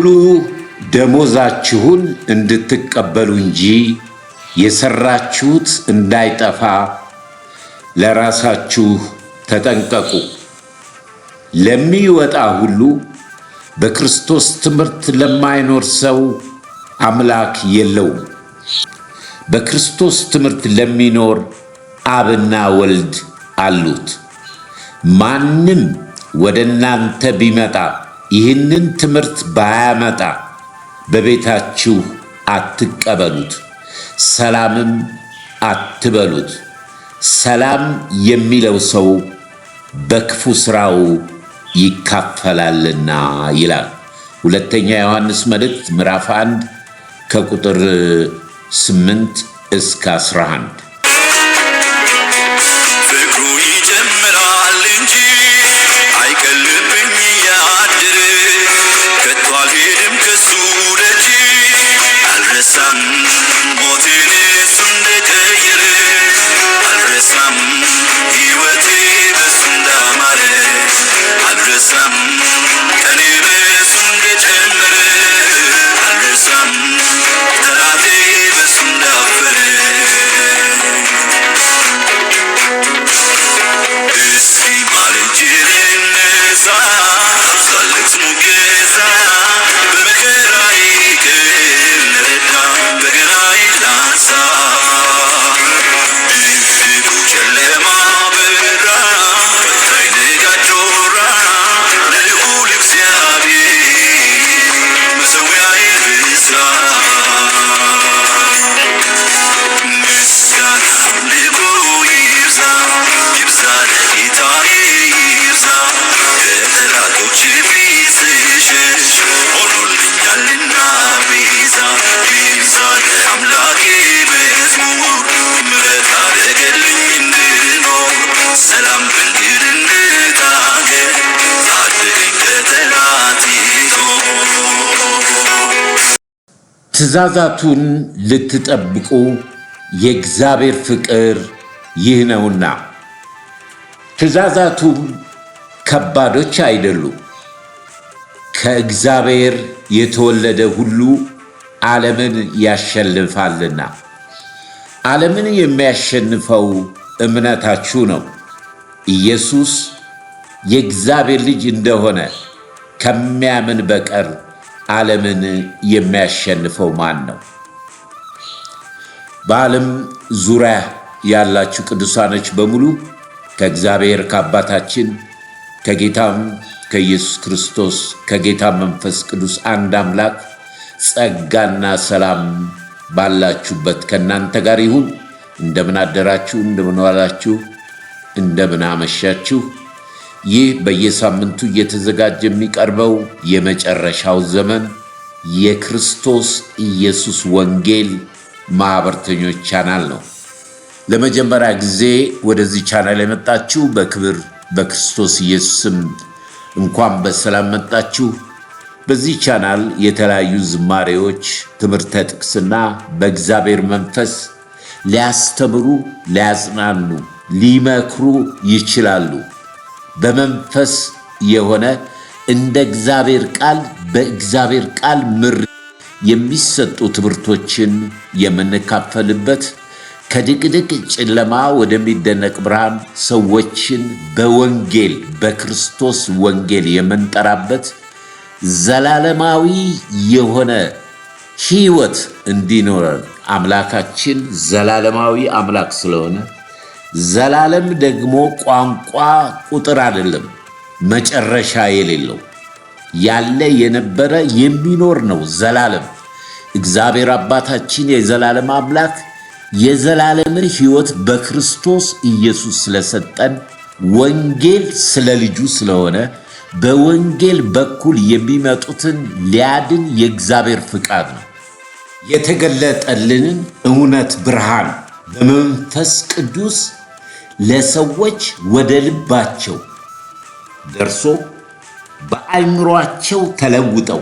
ሙሉ ደሞዛችሁን እንድትቀበሉ እንጂ የሰራችሁት እንዳይጠፋ ለራሳችሁ ተጠንቀቁ። ለሚወጣ ሁሉ በክርስቶስ ትምህርት ለማይኖር ሰው አምላክ የለውም። በክርስቶስ ትምህርት ለሚኖር አብና ወልድ አሉት። ማንም ወደ እናንተ ቢመጣ ይህንን ትምህርት ባያመጣ በቤታችሁ አትቀበሉት፣ ሰላምም አትበሉት። ሰላም የሚለው ሰው በክፉ ሥራው ይካፈላልና ይላል። ሁለተኛ ዮሐንስ መልእክት ምዕራፍ 1 ከቁጥር 8 እስከ 11። ፍቅሩ ይጨምራል እንጂ አይቀልብኝ ያድር ከቶ አልሄድም ከሱ ደጅ አልረሳም ሞቴን እሱ እንደቀየረ አልረሳም ሕይወቴ በሱ እንዳማረ አልረሳም ቀኔ በሱ እንደጨመረ አልረሳም ጠላቴ በሱ እንዳፈረ እስኪ ማልጄ ልነሳ አብዛለት ሙገሳ በመከራዬ ቀን ረዳ በገናዬ ላንሳ ድቅድቁ ጨለማ በራ ሳይነጋ ጮራ ለልዑል እግዚአብሔር መሠዊያዬ ልስራ ምስጋና አምልኮ ይብዛ ይብዛ ለጌታዬ ይብዛ ከጠላቶቼ ፊት ስሸሽ ሆኖልኛልና ቤዛ ይብዛ ለአምላኬ መዝሙር ምሕረት አደረገልኝ እንድኖር ሰላም በእንግድነት አገር ታደገኝ ከጠላቴ ጦር። ትእዛዛቱን ልትጠብቁ የእግዚአብሔር ፍቅር ይህ ነውና። ትእዛዛቱም ከባዶች አይደሉም። ከእግዚአብሔር የተወለደ ሁሉ ዓለምን ያሸንፋልና። ዓለምን የሚያሸንፈው እምነታችሁ ነው። ኢየሱስ የእግዚአብሔር ልጅ እንደሆነ ከሚያምን በቀር ዓለምን የሚያሸንፈው ማን ነው? በዓለም ዙሪያ ያላችሁ ቅዱሳኖች በሙሉ ከእግዚአብሔር ከአባታችን ከጌታም ከኢየሱስ ክርስቶስ ከጌታ መንፈስ ቅዱስ አንድ አምላክ ጸጋና ሰላም ባላችሁበት ከእናንተ ጋር ይሁን። እንደምን አደራችሁ፣ እንደምን ዋላችሁ፣ እንደምን አመሻችሁ። ይህ በየሳምንቱ እየተዘጋጀ የሚቀርበው የመጨረሻው ዘመን የክርስቶስ ኢየሱስ ወንጌል ማኅበርተኞች ቻናል ነው። ለመጀመሪያ ጊዜ ወደዚህ ቻናል የመጣችሁ በክብር በክርስቶስ ኢየሱስም እንኳን በሰላም መጣችሁ። በዚህ ቻናል የተለያዩ ዝማሬዎች፣ ትምህርተ ጥቅስና በእግዚአብሔር መንፈስ ሊያስተምሩ፣ ሊያጽናኑ፣ ሊመክሩ ይችላሉ። በመንፈስ የሆነ እንደ እግዚአብሔር ቃል በእግዚአብሔር ቃል ምር የሚሰጡ ትምህርቶችን የምንካፈልበት ከድቅድቅ ጨለማ ወደሚደነቅ ብርሃን ሰዎችን በወንጌል በክርስቶስ ወንጌል የምንጠራበት ዘላለማዊ የሆነ ሕይወት እንዲኖረን አምላካችን ዘላለማዊ አምላክ ስለሆነ ዘላለም ደግሞ ቋንቋ ቁጥር አይደለም፣ መጨረሻ የሌለው ያለ የነበረ የሚኖር ነው። ዘላለም እግዚአብሔር አባታችን የዘላለም አምላክ የዘላለምን ሕይወት በክርስቶስ ኢየሱስ ስለሰጠን ወንጌል ስለ ልጁ ስለሆነ በወንጌል በኩል የሚመጡትን ሊያድን የእግዚአብሔር ፍቃድ ነው። የተገለጠልንን እውነት ብርሃን በመንፈስ ቅዱስ ለሰዎች ወደ ልባቸው ደርሶ በአእምሯቸው ተለውጠው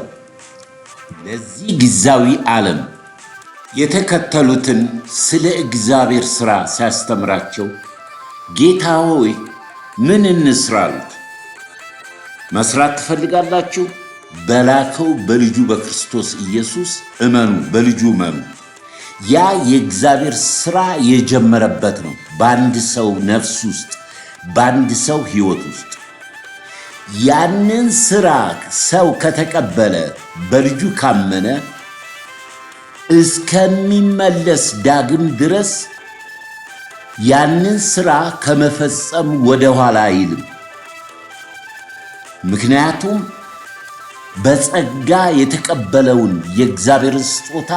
ለዚህ ጊዜያዊ ዓለም የተከተሉትን ስለ እግዚአብሔር ሥራ ሲያስተምራቸው ጌታ ሆይ ምን እንስራ አሉት። መስራት ትፈልጋላችሁ? በላከው በልጁ በክርስቶስ ኢየሱስ እመኑ፣ በልጁ እመኑ። ያ የእግዚአብሔር ሥራ የጀመረበት ነው። በአንድ ሰው ነፍስ ውስጥ፣ በአንድ ሰው ሕይወት ውስጥ ያንን ሥራ ሰው ከተቀበለ፣ በልጁ ካመነ እስከሚመለስ ዳግም ድረስ ያንን ሥራ ከመፈጸም ወደ ኋላ አይልም። ምክንያቱም በጸጋ የተቀበለውን የእግዚአብሔርን ስጦታ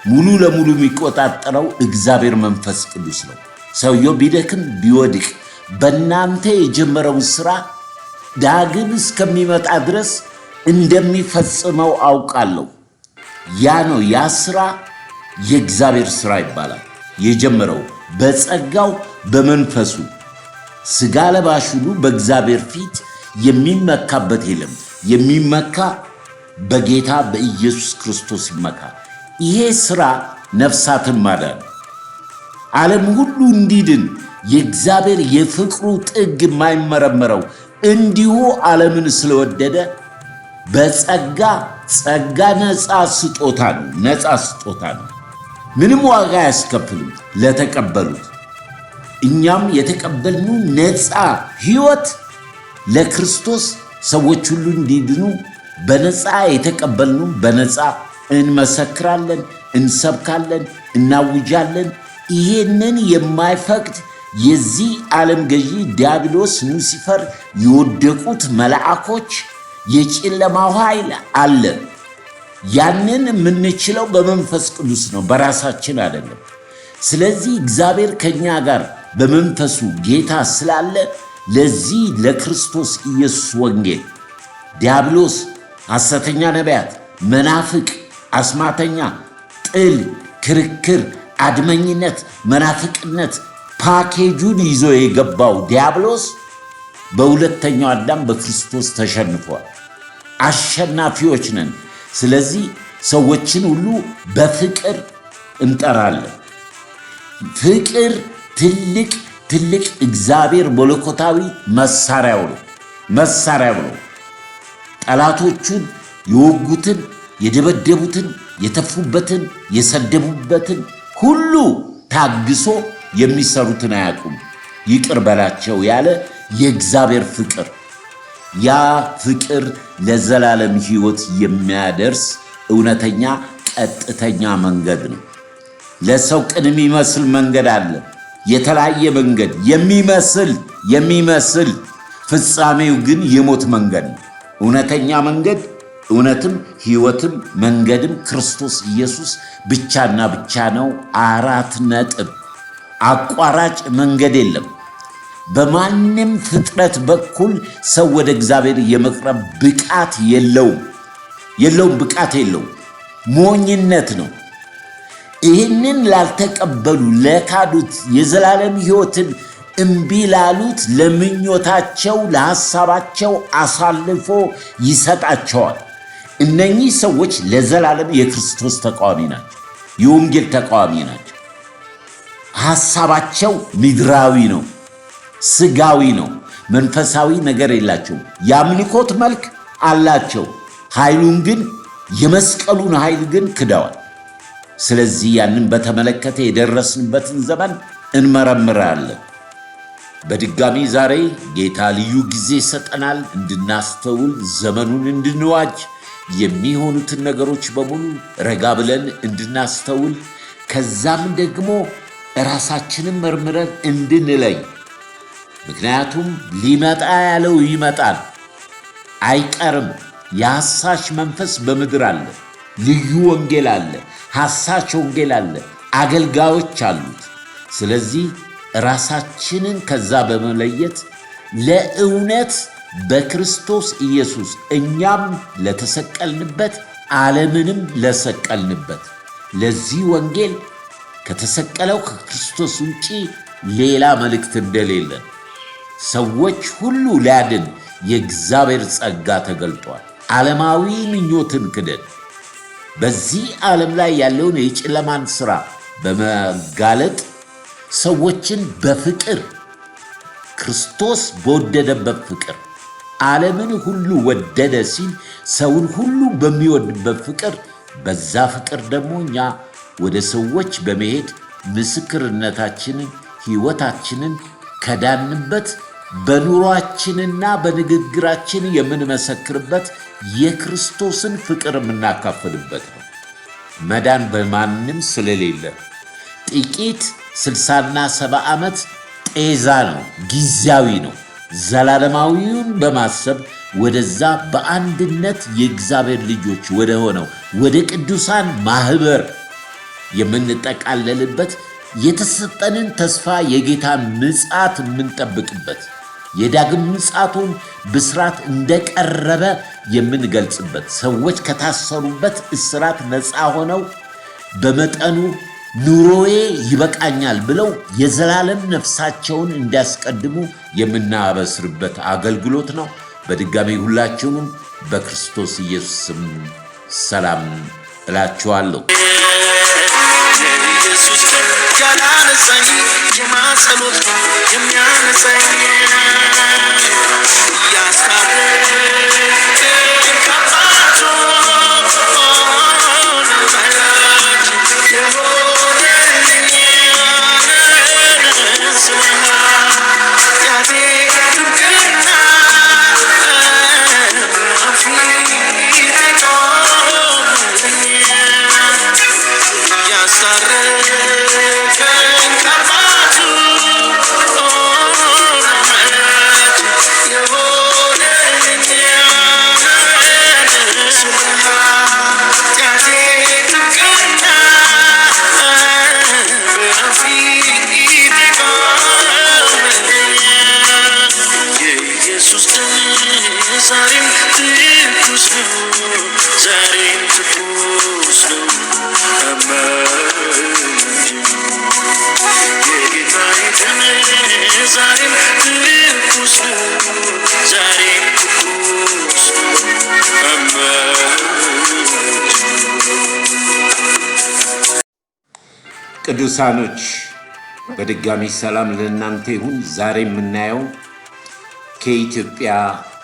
ሙሉ ለሙሉ የሚቆጣጠረው እግዚአብሔር መንፈስ ቅዱስ ነው። ሰውየው ቢደክም ቢወድቅ በእናንተ የጀመረውን ሥራ ዳግም እስከሚመጣ ድረስ እንደሚፈጽመው አውቃለሁ። ያ ነው፣ ያ ሥራ የእግዚአብሔር ሥራ ይባላል። የጀመረው በጸጋው በመንፈሱ ሥጋ ለባሽ ሁሉ በእግዚአብሔር ፊት የሚመካበት የለም። የሚመካ በጌታ በኢየሱስ ክርስቶስ ይመካ። ይሄ ሥራ ነፍሳትን ማዳን፣ ዓለም ሁሉ እንዲድን የእግዚአብሔር የፍቅሩ ጥግ የማይመረመረው እንዲሁ ዓለምን ስለወደደ በጸጋ ጸጋ ነፃ ስጦታ ነው። ነፃ ስጦታ ነው። ምንም ዋጋ አያስከፍልም ለተቀበሉት። እኛም የተቀበልነው ነፃ ሕይወት ለክርስቶስ ሰዎች ሁሉ እንዲድኑ በነፃ የተቀበልነው በነፃ እንመሰክራለን፣ እንሰብካለን፣ እናውጃለን። ይሄንን የማይፈቅድ የዚህ ዓለም ገዢ ዲያብሎስ፣ ሉሲፈር፣ የወደቁት መልአኮች፣ የጨለማው ኃይል አለ። ያንን የምንችለው በመንፈስ ቅዱስ ነው፣ በራሳችን አይደለም። ስለዚህ እግዚአብሔር ከኛ ጋር በመንፈሱ ጌታ ስላለ ለዚህ ለክርስቶስ ኢየሱስ ወንጌል ዲያብሎስ፣ ሐሰተኛ ነቢያት፣ መናፍቅ፣ አስማተኛ፣ ጥል፣ ክርክር፣ አድመኝነት፣ መናፍቅነት ፓኬጁን ይዞ የገባው ዲያብሎስ በሁለተኛው አዳም በክርስቶስ ተሸንፏል። አሸናፊዎች ነን። ስለዚህ ሰዎችን ሁሉ በፍቅር እንጠራለን። ፍቅር ትልቅ እግዚአብሔር መለኮታዊ መሳሪያው ነው። ጠላቶቹን የወጉትን፣ የደበደቡትን፣ የተፉበትን፣ የሰደቡበትን ሁሉ ታግሶ የሚሰሩትን አያውቁም ይቅር በላቸው ያለ የእግዚአብሔር ፍቅር፣ ያ ፍቅር ለዘላለም ሕይወት የሚያደርስ እውነተኛ ቀጥተኛ መንገድ ነው። ለሰው ቅን የሚመስል መንገድ አለ። የተለያየ መንገድ የሚመስል ፍጻሜው ግን የሞት መንገድ ነው። እውነተኛ መንገድ፣ እውነትም ሕይወትም መንገድም ክርስቶስ ኢየሱስ ብቻና ብቻ ነው። 4 ነጥብ። አቋራጭ መንገድ የለም። በማንም ፍጥረት በኩል ሰው ወደ እግዚአብሔር የመቅረብ ብቃት የለውም። ብቃት የለውም። ሞኝነት ነው። ይህንን ላልተቀበሉ ለካዱት፣ የዘላለም ሕይወትን እምቢ ላሉት ለምኞታቸው ለሐሳባቸው አሳልፎ ይሰጣቸዋል። እነኚህ ሰዎች ለዘላለም የክርስቶስ ተቃዋሚ ናቸው፣ የወንጌል ተቃዋሚ ናቸው። ሐሳባቸው ምድራዊ ነው፣ ሥጋዊ ነው። መንፈሳዊ ነገር የላቸውም። የአምልኮት መልክ አላቸው፣ ኃይሉን ግን የመስቀሉን ኃይል ግን ክደዋል። ስለዚህ ያንን በተመለከተ የደረስንበትን ዘመን እንመረምራለን። በድጋሚ ዛሬ ጌታ ልዩ ጊዜ ይሰጠናል እንድናስተውል፣ ዘመኑን እንድንዋጅ፣ የሚሆኑትን ነገሮች በሙሉ ረጋ ብለን እንድናስተውል፣ ከዛም ደግሞ ራሳችንን መርምረን እንድንለይ። ምክንያቱም ሊመጣ ያለው ይመጣል፣ አይቀርም። የሐሳሽ መንፈስ በምድር አለ። ልዩ ወንጌል አለ፣ ሐሳሽ ወንጌል አለ፣ አገልጋዮች አሉት። ስለዚህ ራሳችንን ከዛ በመለየት ለእውነት በክርስቶስ ኢየሱስ እኛም ለተሰቀልንበት ዓለምንም ለሰቀልንበት ለዚህ ወንጌል ከተሰቀለው ከክርስቶስ ውጪ ሌላ መልእክት እንደሌለ ሰዎች ሁሉ ሊያድን የእግዚአብሔር ጸጋ ተገልጧል። ዓለማዊ ምኞትን ክደን በዚህ ዓለም ላይ ያለውን የጨለማን ሥራ በመጋለጥ ሰዎችን በፍቅር ክርስቶስ በወደደበት ፍቅር ዓለምን ሁሉ ወደደ ሲል ሰውን ሁሉ በሚወድበት ፍቅር፣ በዛ ፍቅር ደግሞ እኛ ወደ ሰዎች በመሄድ ምስክርነታችንን ሕይወታችንን ከዳንበት በኑሯችንና በንግግራችን የምንመሰክርበት የክርስቶስን ፍቅር የምናካፍልበት ነው። መዳን በማንም ስለሌለ ጥቂት 60ና 70 ዓመት ጤዛ ነው፣ ጊዜያዊ ነው። ዘላለማዊውን በማሰብ ወደዛ በአንድነት የእግዚአብሔር ልጆች ወደ ሆነው ወደ ቅዱሳን ማህበር የምንጠቃለልበት የተሰጠንን ተስፋ የጌታን ምጽአት የምንጠብቅበት የዳግም ምጽአቱን ብስራት እንደቀረበ የምንገልጽበት ሰዎች ከታሰሩበት እስራት ነፃ ሆነው በመጠኑ ኑሮዬ ይበቃኛል ብለው የዘላለም ነፍሳቸውን እንዲያስቀድሙ የምናበስርበት አገልግሎት ነው። በድጋሚ ሁላችሁንም በክርስቶስ ኢየሱስ ስም ሰላም እላችኋለሁ። ኢየሱስ ያላነሳኝ የማጸሎት የሚያነሳኝ ቅዱሳኖች በድጋሚ ሰላም ለእናንተ ይሁን። ዛሬ የምናየው ከኢትዮጵያ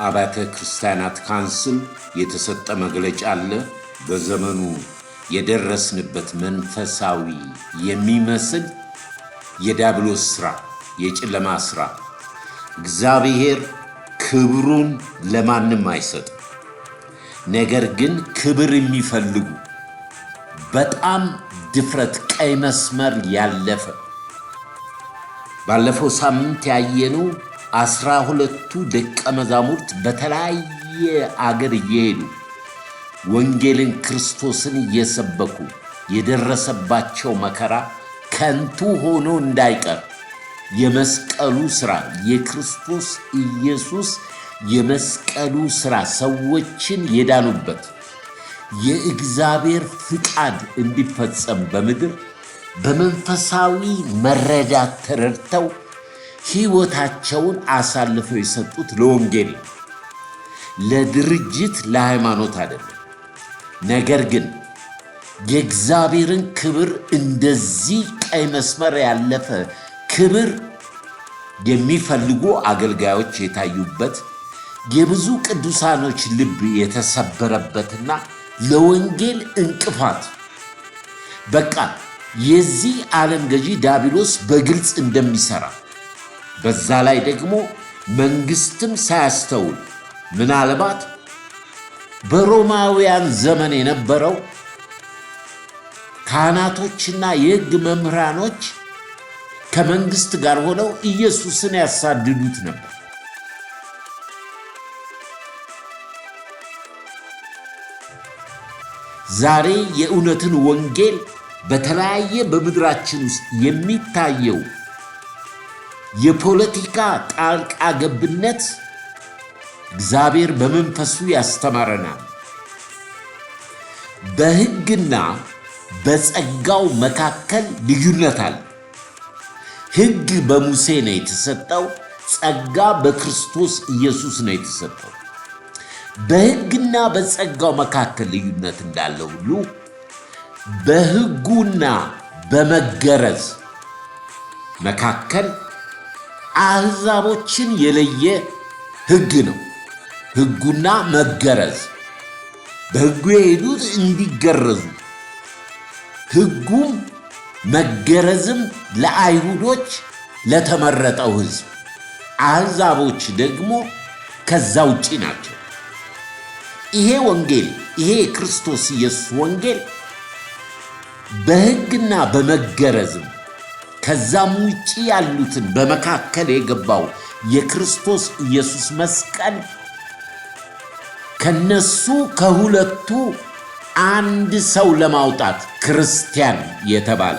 አብያተ ክርስቲያናት ካውንስል የተሰጠ መግለጫ አለ። በዘመኑ የደረስንበት መንፈሳዊ የሚመስል የዲያብሎስ ስራ፣ የጨለማ ስራ፣ እግዚአብሔር ክብሩን ለማንም አይሰጥም። ነገር ግን ክብር የሚፈልጉ በጣም ድፍረት ቀይ መስመር ያለፈ ባለፈው ሳምንት ያየነው 12ቱ ደቀ መዛሙርት በተለያየ አገር እየሄዱ ወንጌልን ክርስቶስን እየሰበኩ የደረሰባቸው መከራ ከንቱ ሆኖ እንዳይቀር የመስቀሉ ሥራ የክርስቶስ ኢየሱስ የመስቀሉ ሥራ ሰዎችን የዳኑበት የእግዚአብሔር ፍቃድ እንዲፈጸም በምድር በመንፈሳዊ መረዳት ተረድተው ሕይወታቸውን አሳልፈው የሰጡት ለወንጌል ለድርጅት ለሃይማኖት አይደለም። ነገር ግን የእግዚአብሔርን ክብር እንደዚህ ቀይ መስመር ያለፈ ክብር የሚፈልጉ አገልጋዮች የታዩበት የብዙ ቅዱሳኖች ልብ የተሰበረበትና ለወንጌል እንቅፋት በቃ የዚህ ዓለም ገዢ ዲያብሎስ በግልጽ እንደሚሰራ በዛ ላይ ደግሞ መንግስትም ሳያስተውል ምናልባት በሮማውያን ዘመን የነበረው ካህናቶችና የሕግ መምህራኖች ከመንግስት ጋር ሆነው ኢየሱስን ያሳድዱት ነበር። ዛሬ የእውነትን ወንጌል በተለያየ በምድራችን ውስጥ የሚታየው የፖለቲካ ጣልቃ ገብነት እግዚአብሔር በመንፈሱ ያስተማረናል። በሕግና በጸጋው መካከል ልዩነት አለ። ሕግ በሙሴ ነው የተሰጠው፣ ጸጋ በክርስቶስ ኢየሱስ ነው የተሰጠው። በሕግና በጸጋው መካከል ልዩነት እንዳለ ሁሉ በሕጉና በመገረዝ መካከል አሕዛቦችን የለየ ሕግ ነው። ሕጉና መገረዝ። በሕጉ የሄዱት እንዲገረዙ፣ ሕጉም መገረዝም ለአይሁዶች ለተመረጠው ሕዝብ፣ አሕዛቦች ደግሞ ከዛ ውጪ ናቸው። ይሄ ወንጌል ይሄ የክርስቶስ ኢየሱስ ወንጌል በሕግና በመገረዝም ከዛም ውጪ ያሉትን በመካከል የገባው የክርስቶስ ኢየሱስ መስቀል ከነሱ ከሁለቱ አንድ ሰው ለማውጣት ክርስቲያን የተባለ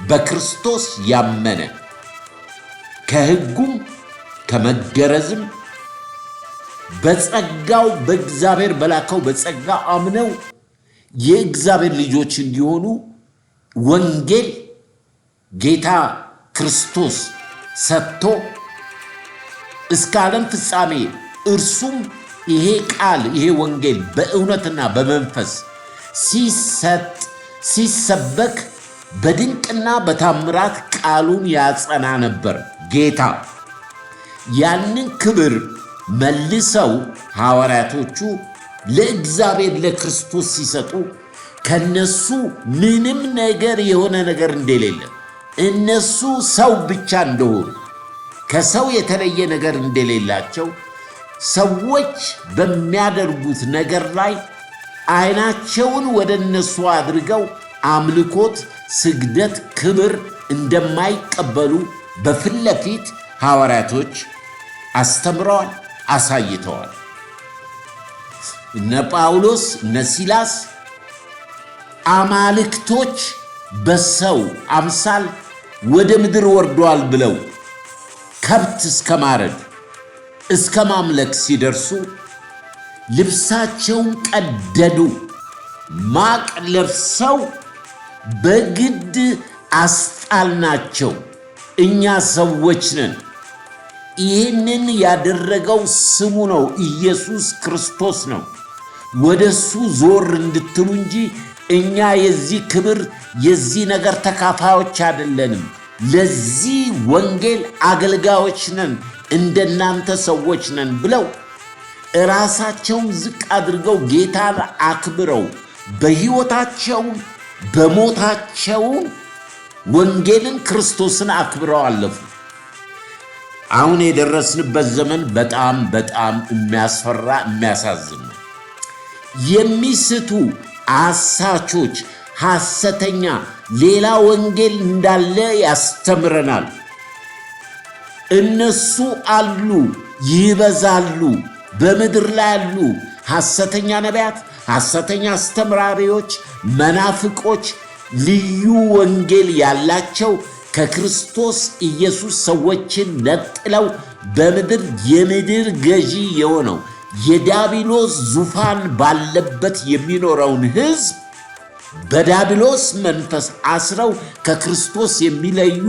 በክርስቶስ ያመነ ከሕጉም ከመገረዝም በጸጋው በእግዚአብሔር በላከው በጸጋ አምነው የእግዚአብሔር ልጆች እንዲሆኑ ወንጌል ጌታ ክርስቶስ ሰጥቶ እስከ ዓለም ፍጻሜ እርሱም ይሄ ቃል ይሄ ወንጌል በእውነትና በመንፈስ ሲሰበክ በድንቅና በታምራት ቃሉን ያጸና ነበር። ጌታ ያንን ክብር መልሰው ሐዋርያቶቹ ለእግዚአብሔር ለክርስቶስ ሲሰጡ ከነሱ ምንም ነገር የሆነ ነገር እንደሌለ እነሱ ሰው ብቻ እንደሆኑ ከሰው የተለየ ነገር እንደሌላቸው ሰዎች በሚያደርጉት ነገር ላይ ዓይናቸውን ወደ እነሱ አድርገው አምልኮት፣ ስግደት፣ ክብር እንደማይቀበሉ በፊት ለፊት ሐዋርያቶች አስተምረዋል፣ አሳይተዋል። እነ ጳውሎስ እነ ሲላስ አማልክቶች በሰው አምሳል ወደ ምድር ወርደዋል ብለው ከብት እስከ ማረድ እስከ ማምለክ ሲደርሱ ልብሳቸውን ቀደዱ፣ ማቅ ለብሰው በግድ አስጣልናቸው። እኛ ሰዎች ነን። ይህንን ያደረገው ስሙ ነው፣ ኢየሱስ ክርስቶስ ነው። ወደ እሱ ዞር እንድትሉ እንጂ እኛ የዚህ ክብር የዚህ ነገር ተካፋዮች አይደለንም። ለዚህ ወንጌል አገልጋዮች ነን፣ እንደናንተ ሰዎች ነን ብለው ራሳቸውን ዝቅ አድርገው ጌታን አክብረው በሕይወታቸውም በሞታቸውም ወንጌልን ክርስቶስን አክብረው አለፉ። አሁን የደረስንበት ዘመን በጣም በጣም የሚያስፈራ የሚያሳዝን ነው። የሚስቱ አሳቾች፣ ሐሰተኛ ሌላ ወንጌል እንዳለ ያስተምረናል። እነሱ አሉ፣ ይበዛሉ። በምድር ላይ ያሉ ሐሰተኛ ነቢያት፣ ሐሰተኛ አስተምራሪዎች፣ መናፍቆች፣ ልዩ ወንጌል ያላቸው ከክርስቶስ ኢየሱስ ሰዎችን ነጥለው በምድር የምድር ገዢ የሆነው የዲያብሎስ ዙፋን ባለበት የሚኖረውን ሕዝብ በዲያብሎስ መንፈስ አስረው ከክርስቶስ የሚለዩ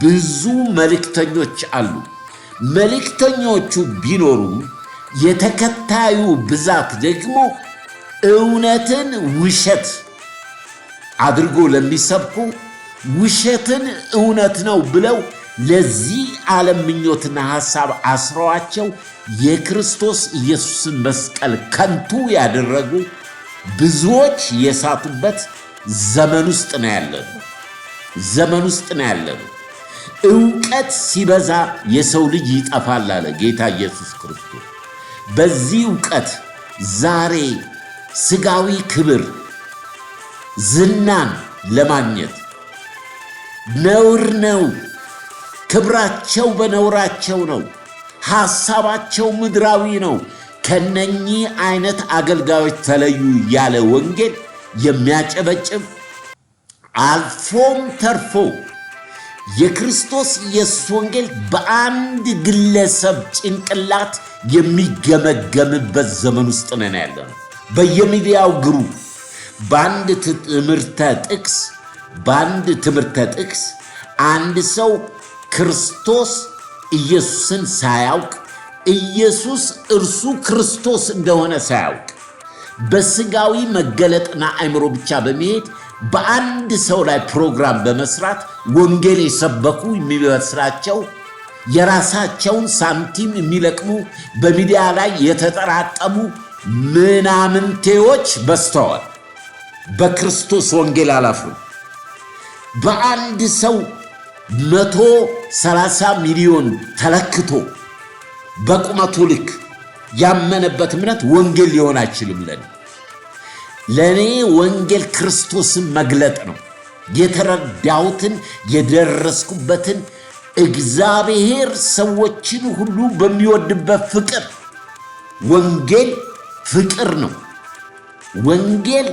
ብዙ መልእክተኞች አሉ። መልእክተኞቹ ቢኖሩም የተከታዩ ብዛት ደግሞ እውነትን ውሸት አድርጎ ለሚሰብኩ ውሸትን እውነት ነው ብለው ለዚህ ዓለም ምኞትና ሐሳብ አስረዋቸው የክርስቶስ ኢየሱስን መስቀል ከንቱ ያደረጉ ብዙዎች የሳቱበት ዘመን ውስጥ ነው ያለነው። ዘመን ውስጥ ነው ያለነው። ዕውቀት ሲበዛ የሰው ልጅ ይጠፋል አለ ጌታ ኢየሱስ ክርስቶስ። በዚህ ዕውቀት ዛሬ ሥጋዊ ክብር፣ ዝናን ለማግኘት ነውር ነው። ክብራቸው በነውራቸው ነው። ሐሳባቸው ምድራዊ ነው። ከነኚህ አይነት አገልጋዮች ተለዩ ያለ ወንጌል የሚያጨበጭብ አልፎም ተርፎ የክርስቶስ ኢየሱስ ወንጌል በአንድ ግለሰብ ጭንቅላት የሚገመገምበት ዘመን ውስጥ ነን ያለነው። በየሚዲያው ግሩ በአንድ ትምህርተ ጥቅስ አንድ ሰው ክርስቶስ ኢየሱስን ሳያውቅ ኢየሱስ እርሱ ክርስቶስ እንደሆነ ሳያውቅ በሥጋዊ መገለጥና አእምሮ ብቻ በመሄድ በአንድ ሰው ላይ ፕሮግራም በመስራት ወንጌል የሰበኩ የሚመስላቸው የራሳቸውን ሳንቲም የሚለቅሙ በሚዲያ ላይ የተጠራቀሙ ምናምንቴዎች በስተዋል። በክርስቶስ ወንጌል አላፍሩም። በአንድ ሰው 130 ሚሊዮን ተለክቶ በቁመቱ ልክ ያመነበት እምነት ወንጌል ሊሆን አይችልም። ለኔ ወንጌል ክርስቶስን መግለጥ ነው። የተረዳሁትን የደረስኩበትን እግዚአብሔር ሰዎችን ሁሉ በሚወድበት ፍቅር። ወንጌል ፍቅር ነው። ወንጌል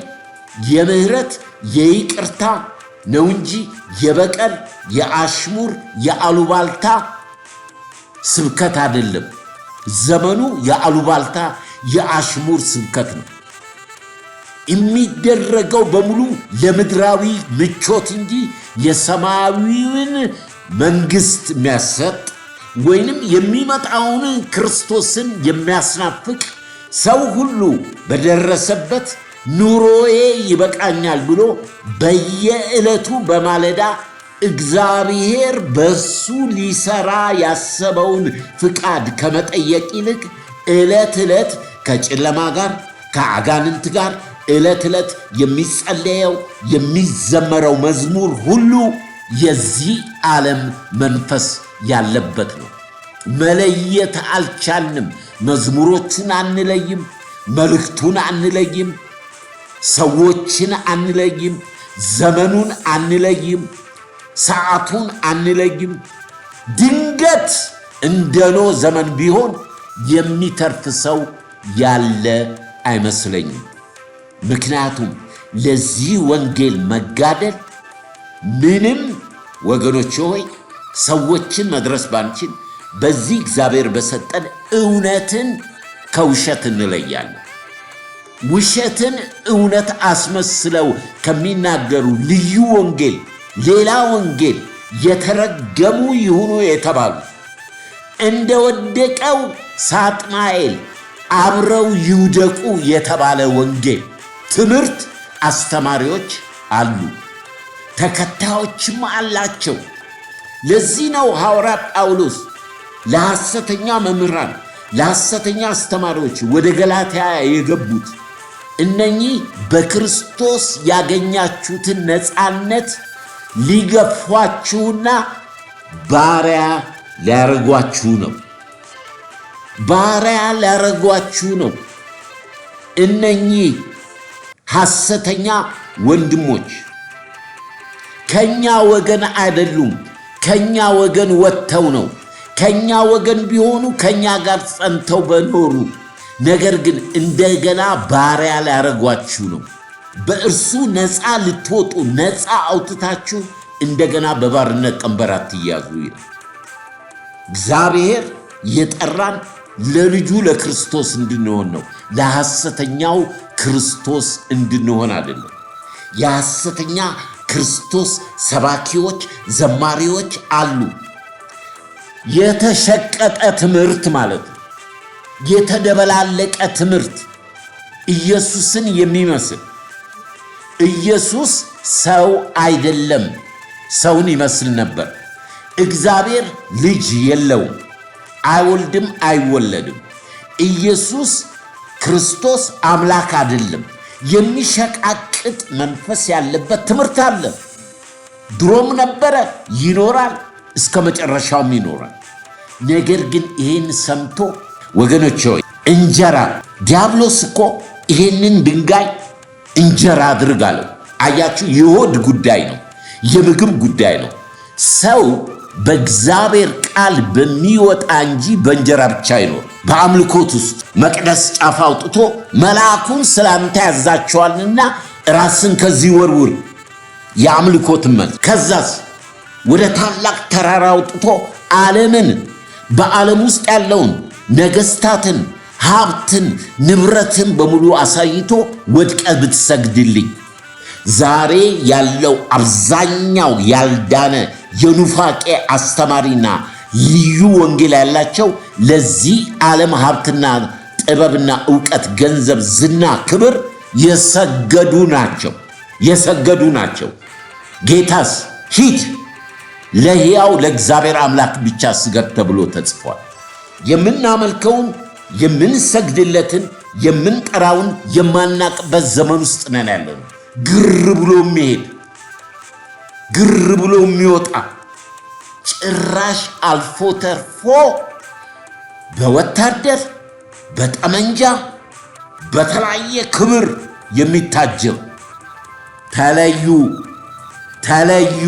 የምህረት የይቅርታ ነው እንጂ የበቀል የአሽሙር የአሉባልታ ስብከት አይደለም። ዘመኑ የአሉባልታ የአሽሙር ስብከት ነው። የሚደረገው በሙሉ ለምድራዊ ምቾት እንጂ የሰማያዊውን መንግስት የሚያሰጥ ወይንም የሚመጣውን ክርስቶስን የሚያስናፍቅ ሰው ሁሉ በደረሰበት ኑሮዬ ይበቃኛል ብሎ በየዕለቱ በማለዳ እግዚአብሔር በሱ ሊሰራ ያሰበውን ፍቃድ ከመጠየቅ ይልቅ ዕለት ዕለት ከጨለማ ጋር ከአጋንንት ጋር ዕለት ዕለት የሚጸለየው የሚዘመረው መዝሙር ሁሉ የዚህ ዓለም መንፈስ ያለበት ነው። መለየት አልቻልንም። መዝሙሮቹን አንለይም፣ መልእክቱን አንለይም፣ ሰዎችን አንለይም፣ ዘመኑን አንለይም፣ ሰዓቱን አንለይም። ድንገት እንደ ኖህ ዘመን ቢሆን የሚተርፍ ሰው ያለ አይመስለኝም። ምክንያቱም ለዚህ ወንጌል መጋደል ምንም ወገኖች ሆይ ሰዎችን መድረስ ባንችል በዚህ እግዚአብሔር በሰጠን እውነትን ከውሸት እንለያለን። ውሸትን እውነት አስመስለው ከሚናገሩ ልዩ ወንጌል ሌላ ወንጌል የተረገሙ ይሁኑ የተባሉ እንደ ወደቀው ሳጥናኤል አብረው ይውደቁ የተባለ ወንጌል ትምህርት አስተማሪዎች አሉ፣ ተከታዮችም አላቸው። ለዚህ ነው ሐዋርያ ጳውሎስ ለሐሰተኛ መምህራን ለሐሰተኛ አስተማሪዎች ወደ ገላትያ የገቡት እነኚህ በክርስቶስ ያገኛችሁትን ነፃነት ሊገፏችሁና ባሪያ ሊያረጓችሁ ነው። ባሪያ ሊያረጓችሁ ነው። እነኚህ ሐሰተኛ ወንድሞች ከኛ ወገን አይደሉም። ከኛ ወገን ወጥተው ነው። ከኛ ወገን ቢሆኑ ከኛ ጋር ጸንተው በኖሩ፣ ነገር ግን እንደገና ባሪያ ሊያረጓችሁ ነው። በእርሱ ነፃ ልትወጡ ነፃ አውጥታችሁ እንደገና በባርነት ቀንበር አትያዙ ይላል። እግዚአብሔር የጠራን ለልጁ ለክርስቶስ እንድንሆን ነው። ለሐሰተኛው ክርስቶስ እንድንሆን አይደለም። የሐሰተኛ ክርስቶስ ሰባኪዎች ዘማሪዎች አሉ። የተሸቀጠ ትምህርት ማለት ነው። የተደበላለቀ ትምህርት ኢየሱስን የሚመስል ኢየሱስ ሰው አይደለም። ሰውን ይመስል ነበር። እግዚአብሔር ልጅ የለውም፣ አይወልድም፣ አይወለድም። ኢየሱስ ክርስቶስ አምላክ አይደለም። የሚሸቃቅጥ መንፈስ ያለበት ትምህርት አለ። ድሮም ነበረ፣ ይኖራል፣ እስከ መጨረሻውም ይኖራል። ነገር ግን ይህን ሰምቶ ወገኖች ሆይ እንጀራ ዲያብሎስ እኮ ይህንን ድንጋይ እንጀራ አድርግ አለው። አያችሁ፣ የሆድ ጉዳይ ነው፣ የምግብ ጉዳይ ነው። ሰው በእግዚአብሔር ቃል በሚወጣ እንጂ በእንጀራ ብቻ አይኖር። በአምልኮት ውስጥ መቅደስ ጫፍ አውጥቶ መልአኩን ስላንተ ያዛቸዋልና ራስን ከዚህ ወርውር፣ የአምልኮትን መልስ። ከዛስ ወደ ታላቅ ተራራ አውጥቶ ዓለምን በዓለም ውስጥ ያለውን ነገስታትን፣ ሀብትን፣ ንብረትን በሙሉ አሳይቶ ወድቀ ብትሰግድልኝ። ዛሬ ያለው አብዛኛው ያልዳነ የኑፋቄ አስተማሪና ልዩ ወንጌል ያላቸው ለዚህ ዓለም ሀብትና ጥበብና ዕውቀት፣ ገንዘብ፣ ዝና፣ ክብር የሰገዱ ናቸው። ጌታስ ሂድ ለሕያው ለእግዚአብሔር አምላክ ብቻ ስገድ ተብሎ ተጽፏል። የምናመልከውን የምንሰግድለትን የምንጠራውን የማናቅበት ዘመን ውስጥ ነን ያለነው። ግር ብሎ የሚሄድ ግር ብሎ የሚወጣ ጭራሽ አልፎ ተርፎ በወታደር በጠመንጃ በተለያየ ክብር የሚታጀብ ተለዩ ተለዩ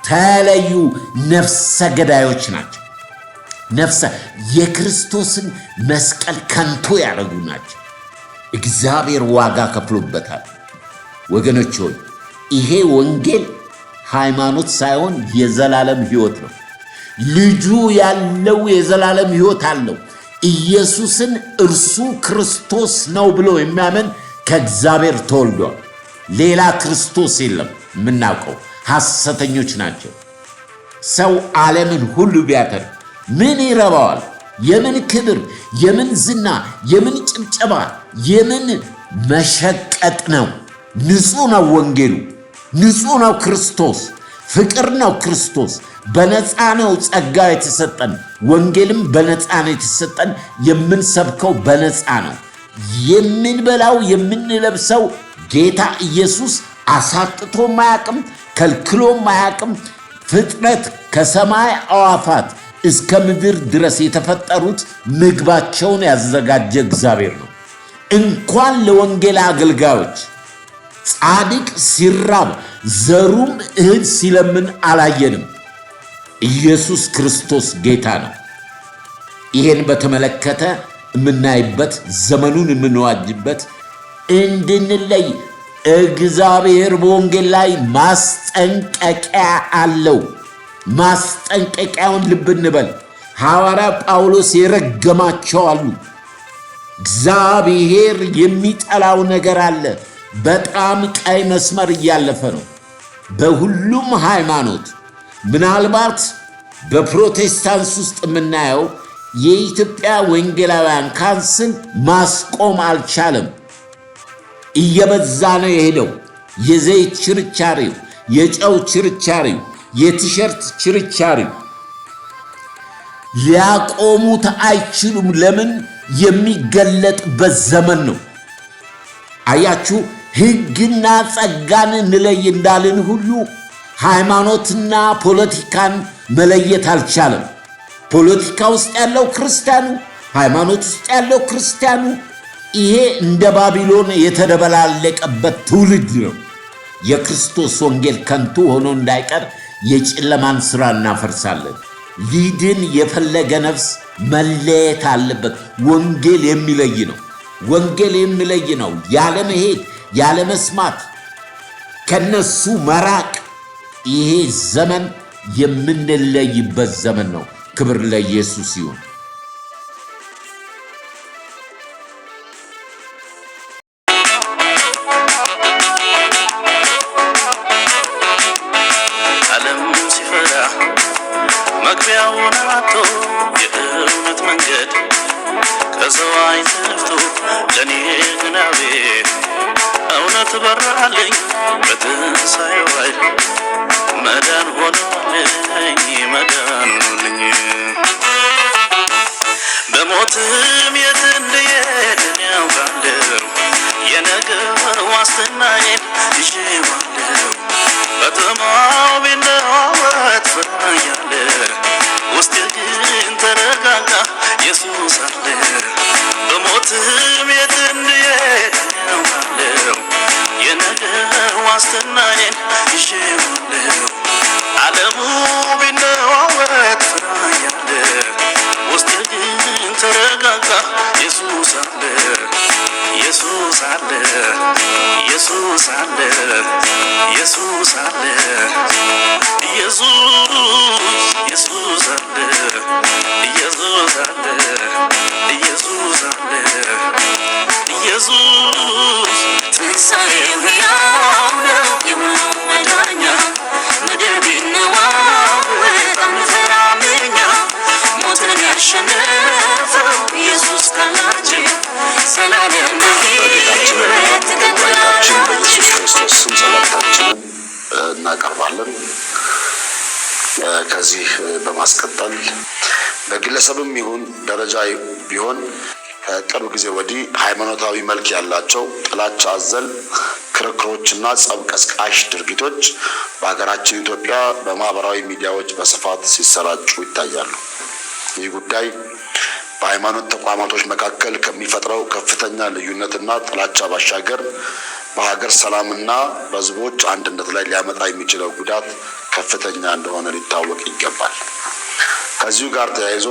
ተለዩ ነፍሰ ገዳዮች ናቸው። የክርስቶስን መስቀል ከንቱ ያደረጉ ናቸው። እግዚአብሔር ዋጋ ከፍሎበታል። ወገኖች ሆይ ይሄ ወንጌል ሃይማኖት ሳይሆን የዘላለም ሕይወት ነው። ልጁ ያለው የዘላለም ሕይወት አለው። ኢየሱስን እርሱ ክርስቶስ ነው ብሎ የሚያምን ከእግዚአብሔር ተወልዷል። ሌላ ክርስቶስ የለም የምናውቀው፣ ሐሰተኞች ናቸው። ሰው ዓለምን ሁሉ ቢያተርፍ ምን ይረባዋል? የምን ክብር፣ የምን ዝና፣ የምን ጭብጨባ፣ የምን መሸቀጥ ነው? ንጹሕ ነው ወንጌሉ፣ ንጹሕ ነው ክርስቶስ፣ ፍቅር ነው ክርስቶስ። በነፃ ነው ጸጋ የተሰጠን፣ ወንጌልም በነፃ ነው የተሰጠን። የምንሰብከው በነፃ ነው። የምንበላው የምንለብሰው ጌታ ኢየሱስ አሳጥቶም አያውቅም፣ ከልክሎም አያውቅም። ፍጥረት ከሰማይ አዋፋት እስከ ምድር ድረስ የተፈጠሩት ምግባቸውን ያዘጋጀ እግዚአብሔር ነው። እንኳን ለወንጌል አገልጋዮች ጻድቅ ሲራብ ዘሩም እህል ሲለምን አላየንም። ኢየሱስ ክርስቶስ ጌታ ነው። ይሄን በተመለከተ የምናይበት ዘመኑን የምንዋጅበት እንድንለይ እግዚአብሔር በወንጌል ላይ ማስጠንቀቂያ አለው። ማስጠንቀቂያውን ልብ እንበል። ሐዋርያ ጳውሎስ የረገማቸው አሉ። እግዚአብሔር የሚጠላው ነገር አለ። በጣም ቀይ መስመር እያለፈ ነው በሁሉም ሃይማኖት። ምናልባት በፕሮቴስታንት ውስጥ የምናየው የኢትዮጵያ ወንጌላውያን ካውንስል ማስቆም አልቻለም። እየበዛ ነው የሄደው። የዘይት ችርቻሪው፣ የጨው ችርቻሪው፣ የቲሸርት ችርቻሪው ሊያቆሙት አይችሉም። ለምን? የሚገለጥበት ዘመን ነው። አያችሁ፣ ሕግና ጸጋን እንለይ እንዳልን ሁሉ ሃይማኖትና ፖለቲካን መለየት አልቻለም። ፖለቲካ ውስጥ ያለው ክርስቲያኑ፣ ሃይማኖት ውስጥ ያለው ክርስቲያኑ፣ ይሄ እንደ ባቢሎን የተደበላለቀበት ትውልድ ነው። የክርስቶስ ወንጌል ከንቱ ሆኖ እንዳይቀር የጨለማን ሥራ እናፈርሳለን። ሊድን የፈለገ ነፍስ መለየት አለበት። ወንጌል የሚለይ ነው። ወንጌል የሚለይ ነው። ያለ መሄድ፣ ያለ መስማት፣ ከነሱ መራቅ። ይሄ ዘመን የምንለይበት ዘመን ነው። ክብር ለኢየሱስ ይሁን። ዓለም ሲፈራ መግቢያውን አጥቶ የእውነት መንገድ ከሰው አይተፍቶ ለኔ ግን አቤት እውነት በራልኝ በትንሣኤው ኃይል መዳን ሆነልኝ መዳን ሆነልኝ። በሞትም የት እንድሄድ ያውቃለሁ የነገር ዋስትናዬን ይዤዋለሁ። ከተማው ቢለዋወጥ ፍራያለ ውስጤ ግን ተረጋጋ ኢየሱስ አለ። በሞትም የት እንድሄድ ያውቃለሁ የነገር ዋስትናዬን ይዤዋለሁ። ዓለሙ ቢለዋወጥ ፍራያለ ውስጤ ግን ተረጋጋ ኢየሱስ አለ። ኢየሱስ አለ፣ ኢየሱስ አለ፣ ኢየሱስ አለ፣ ኢየሱስ ኢየሱስ አለ፣ ኢየሱስ አለ፣ ኢየሱስ አለ፣ ኢየሱስ ትንሣኤው ሕያው ነው የሁሉም መዳኛ። ምድር ቢነዋወጥ አንፈራም እኛ። ሞትን ያሸነፈው ኢየሱስ ካላችን ሰላም በጌታችን በኢየሱስ ክርስቶስ ስም ሰላምታችንን ከዚህ በማስቀጠል በግለሰብም ይሁን ደረጃ ቢሆን ከቅርብ ጊዜ ወዲህ ሃይማኖታዊ መልክ ያላቸው ጥላቻ አዘል ክርክሮችና ጸብ ቀስቃሽ ድርጊቶች በሀገራችን ኢትዮጵያ በማህበራዊ ሚዲያዎች በስፋት ሲሰራጩ ይታያሉ። ይህ ጉዳይ በሃይማኖት ተቋማቶች መካከል ከሚፈጥረው ከፍተኛ ልዩነትና ጥላቻ ባሻገር በሀገር ሰላምና በሕዝቦች አንድነት ላይ ሊያመጣ የሚችለው ጉዳት ከፍተኛ እንደሆነ ሊታወቅ ይገባል። ከዚሁ ጋር ተያይዞ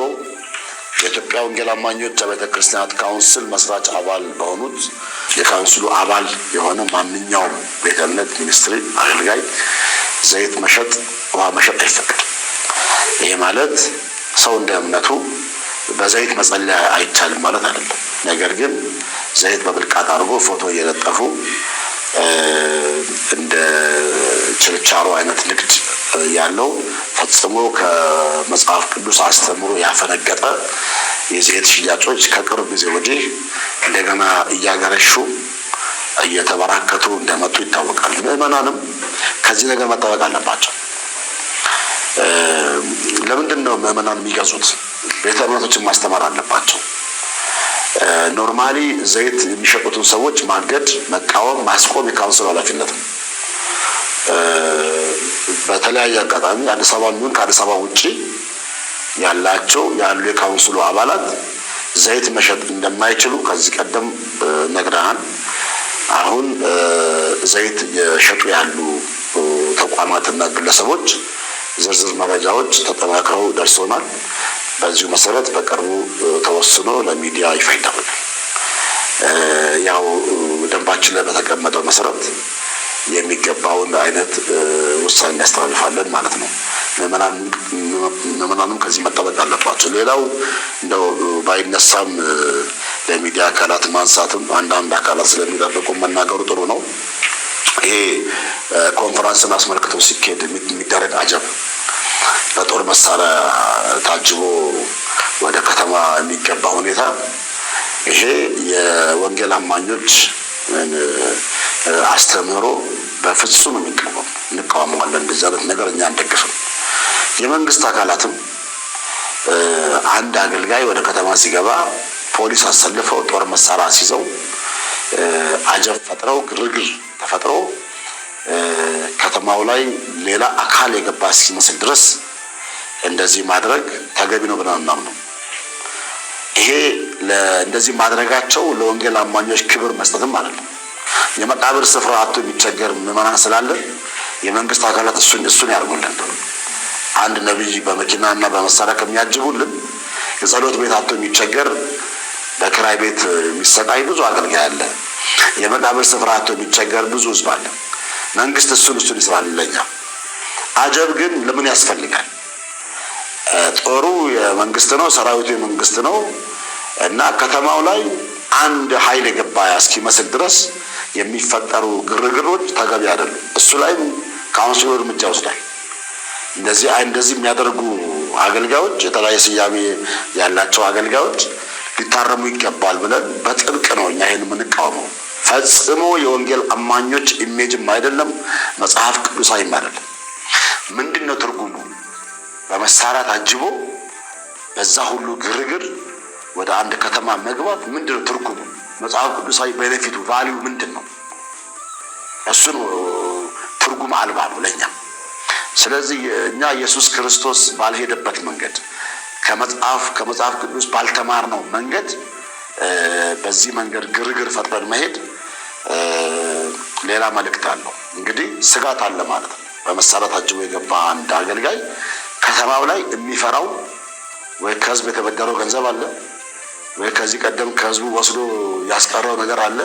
የኢትዮጵያ ወንጌል አማኞች አብያተ ክርስቲያናት ካውንስል መስራች አባል በሆኑት የካውንስሉ አባል የሆነ ማንኛውም ቤተ እምነት ሚኒስትሪ አገልጋይ ዘይት መሸጥ፣ ውሃ መሸጥ አይፈቀድም። ይህ ማለት ሰው እንደ እምነቱ በዘይት መጸለያ አይቻልም ማለት አይደለም። ነገር ግን ዘይት በብልቃጥ አድርጎ ፎቶ እየለጠፉ እንደ ችርቻሮ አይነት ንግድ ያለው ፈጽሞ ከመጽሐፍ ቅዱስ አስተምሮ ያፈነገጠ የዘይት ሽያጮች ከቅርብ ጊዜ ወዲህ እንደገና እያገረሹ እየተበራከቱ እንደመጡ ይታወቃል። ምዕመናንም ከዚህ ነገር መጠበቅ አለባቸው። ለምንድን ነው ምዕመናን የሚገዙት? ቤተ እምነቶችን ማስተማር አለባቸው። ኖርማሊ ዘይት የሚሸጡትን ሰዎች ማገድ፣ መቃወም፣ ማስቆም የካውንስሉ ኃላፊነት ነው። በተለያየ አጋጣሚ አዲስ አበባ የሚሆን ከአዲስ አበባ ውጭ ያሉ የካውንስሉ አባላት ዘይት መሸጥ እንደማይችሉ ከዚህ ቀደም ነግረናል። አሁን ዘይት የሸጡ ያሉ ተቋማትና ግለሰቦች ዝርዝር መረጃዎች ተጠናክረው ደርሶናል። በዚሁ መሰረት በቅርቡ ተወስኖ ለሚዲያ ይፋ ይደረጋል። ያው ደንባችን ላይ በተቀመጠው መሰረት የሚገባውን አይነት ውሳኔ ያስተላልፋለን ማለት ነው። ምዕመናንም ከዚህ መጠበቅ አለባቸው። ሌላው እንደው ባይነሳም ለሚዲያ አካላት ማንሳትም አንዳንድ አካላት ስለሚጠብቁ መናገሩ ጥሩ ነው። ይሄ ኮንፈረንስን አስመልክቶ ሲካሄድ የሚደረግ አጀብ በጦር መሳሪያ ታጅቦ ወደ ከተማ የሚገባ ሁኔታ ይሄ የወንጌል አማኞች አስተምህሮ በፍጹም እንቃወመዋለን። እንደዚህ አይነት ነገር እኛ አንደግፍም። የመንግስት አካላትም አንድ አገልጋይ ወደ ከተማ ሲገባ ፖሊስ አሰልፈው ጦር መሳሪያ ሲይዘው አጀብ ፈጥረው ግርግር ተፈጥሮ ከተማው ላይ ሌላ አካል የገባ ሲመስል ድረስ እንደዚህ ማድረግ ተገቢ ነው ብለን እናምነው። ይሄ እንደዚህ ማድረጋቸው ለወንጌል አማኞች ክብር መስጠትም አይደለም። የመቃብር ስፍራ አጥቶ የሚቸገር ምዕመናን ስላለ የመንግስት አካላት እሱን ያርጉልን። አንድ ነብይ በመኪናና በመሳሪያ ከሚያጅቡልን የጸሎት ቤት አጥቶ የሚቸገር በክራይ ቤት የሚሰቃይ ብዙ አገልጋይ አለ። የመቃብር ስፍራ አጥቶ የሚቸገር ብዙ ህዝብ አለ። መንግስት እሱን ይስራልኛ። አጀብ ግን ለምን ያስፈልጋል? ጦሩ የመንግስት ነው፣ ሰራዊቱ የመንግስት ነው እና ከተማው ላይ አንድ ኃይል የገባ እስኪመስል ድረስ የሚፈጠሩ ግርግሮች ተገቢ አይደሉም። እሱ ላይም ካውንስሉ እርምጃ ወስዷል። እንደዚህ የሚያደርጉ አገልጋዮች፣ የተለያየ ስያሜ ያላቸው አገልጋዮች ሊታረሙ ይገባል ብለን በጥብቅ ነው እኛ ይሄን የምንቃወመው። ፈጽሞ የወንጌል አማኞች ኢሜጅም አይደለም፣ መጽሐፍ ቅዱሳዊም አይደለም። ምንድነው ትርጉሙ? በመሳሪያ ታጅቦ በዛ ሁሉ ግርግር ወደ አንድ ከተማ መግባት ምንድነው ትርጉሙ? መጽሐፍ ቅዱሳዊ ቤኔፊቱ ቫልዩ ምንድነው? እሱን ትርጉም አልባ ነው ለኛ። ስለዚህ እኛ ኢየሱስ ክርስቶስ ባልሄደበት መንገድ ከመጽሐፍ ቅዱስ ባልተማርነው መንገድ በዚህ መንገድ ግርግር ፈጥረን መሄድ ሌላ መልእክት አለው። እንግዲህ ስጋት አለ ማለት ነው። በመሳሪያ ታጅቦ የገባ አንድ አገልጋይ ከተማው ላይ የሚፈራው ወይ ከህዝብ የተበደረው ገንዘብ አለ ወይ ከዚህ ቀደም ከህዝቡ ወስዶ ያስቀረው ነገር አለ።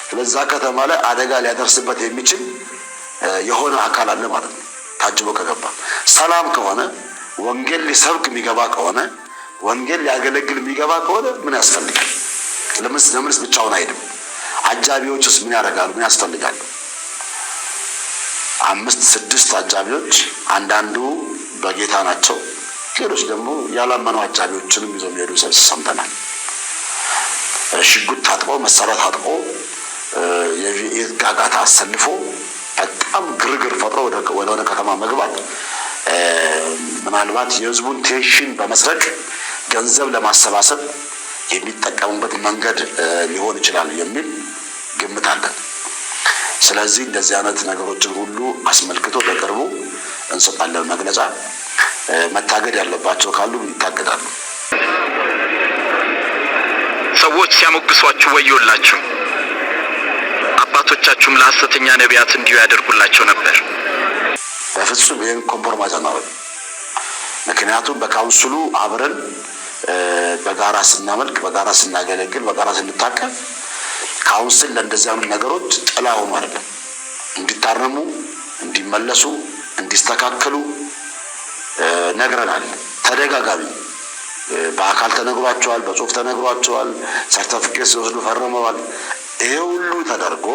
ስለዛ ከተማ ላይ አደጋ ሊያደርስበት የሚችል የሆነ አካል አለ ማለት ነው። ታጅቦ ከገባ ሰላም ከሆነ ወንጌል ሊሰብክ የሚገባ ከሆነ ወንጌል ሊያገለግል የሚገባ ከሆነ ምን ያስፈልጋል? ለምንስ ብቻውን አይደለም? አጃቢዎችስ ምን ያደርጋሉ? ምን ያስፈልጋል? 5-6 አጃቢዎች፣ አንዳንዱ በጌታ ናቸው፣ ሌሎች ደግሞ ያላመኑ አጃቢዎችንም ይዘው የሚሄዱ ሰምተናል። ሽጉጥ ታጥቆ መሳሪያ ታጥቆ የጋጋታ አሰልፎ በጣም ግርግር ፈጥሮ ወደ ከተማ መግባት ምናልባት የህዝቡን ቴንሽን በመስረቅ ገንዘብ ለማሰባሰብ የሚጠቀሙበት መንገድ ሊሆን ይችላል የሚል ግምት አለን። ስለዚህ እንደዚህ አይነት ነገሮችን ሁሉ አስመልክቶ በቅርቡ እንሰጣለን መግለጫ። መታገድ ያለባቸው ካሉ ይታገዳሉ። ሰዎች ሲያሞግሷችሁ ወዮላችሁ፣ አባቶቻችሁም ለሐሰተኛ ነቢያት እንዲሁ ያደርጉላቸው ነበር። በፍጹም ይህን ኮምፕሮማይዝ አናደርግም። ምክንያቱም በካውንስሉ አብረን በጋራ ስናመልክ፣ በጋራ ስናገለግል፣ በጋራ ስንታቀፍ ካውንስል ለእንደዚህ አይነት ነገሮች ጥላ ሆኖ አይደለም። እንዲታረሙ፣ እንዲመለሱ፣ እንዲስተካከሉ ነግረናል። ተደጋጋሚ በአካል ተነግሯቸዋል፣ በጽሁፍ ተነግሯቸዋል፣ ሰርተፊኬት ሲወስዱ ፈርመዋል። ይሄ ሁሉ ተደርጎ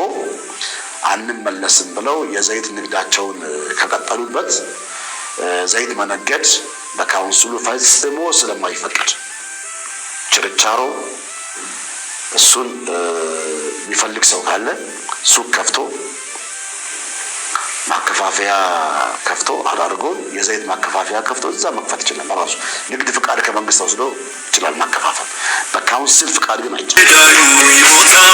አንመለስም ብለው የዘይት ንግዳቸውን ከቀጠሉበት ዘይት መነገድ በካውንስሉ ፈጽሞ ስለማይፈቀድ ችርቻሮ እሱን የሚፈልግ ሰው ካለ ሱቅ ከፍቶ ማከፋፈያ ከፍቶ አዳርጎ የዘይት ማከፋፈያ ከፍቶ እዛ መክፈት ይችላል። ራሱ ንግድ ፍቃድ ከመንግስት ወስዶ ይችላል ማከፋፈል። በካውንስል ፍቃድ ግን አይቻልም።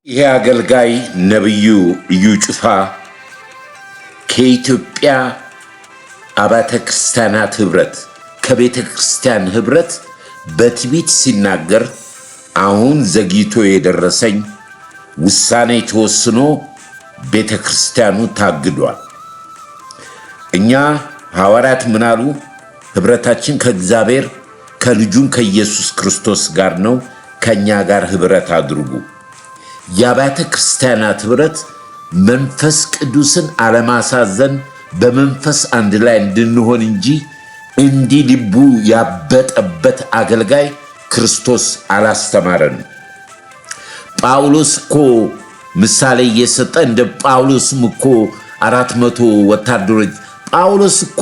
ይሄ አገልጋይ ነብዩ እዩ ጩፋ ከኢትዮጵያ አብያተ ክርስቲያናት ህብረት ከቤተ ክርስቲያን ህብረት በትዕቢት ሲናገር አሁን ዘግይቶ የደረሰኝ ውሳኔ ተወስኖ ቤተ ክርስቲያኑ ታግዷል። እኛ ሐዋርያት ምናሉ? ህብረታችን ከእግዚአብሔር ከልጁም ከኢየሱስ ክርስቶስ ጋር ነው። ከኛ ጋር ህብረት አድርጉ። የአብያተ ክርስቲያናት ህብረት መንፈስ ቅዱስን አለማሳዘን በመንፈስ አንድ ላይ እንድንሆን እንጂ እንዲህ ልቡ ያበጠበት አገልጋይ ክርስቶስ አላስተማረን። ጳውሎስ እኮ ምሳሌ እየሰጠ እንደ ጳውሎስም እኮ 400 ወታደሮች ጳውሎስ እኮ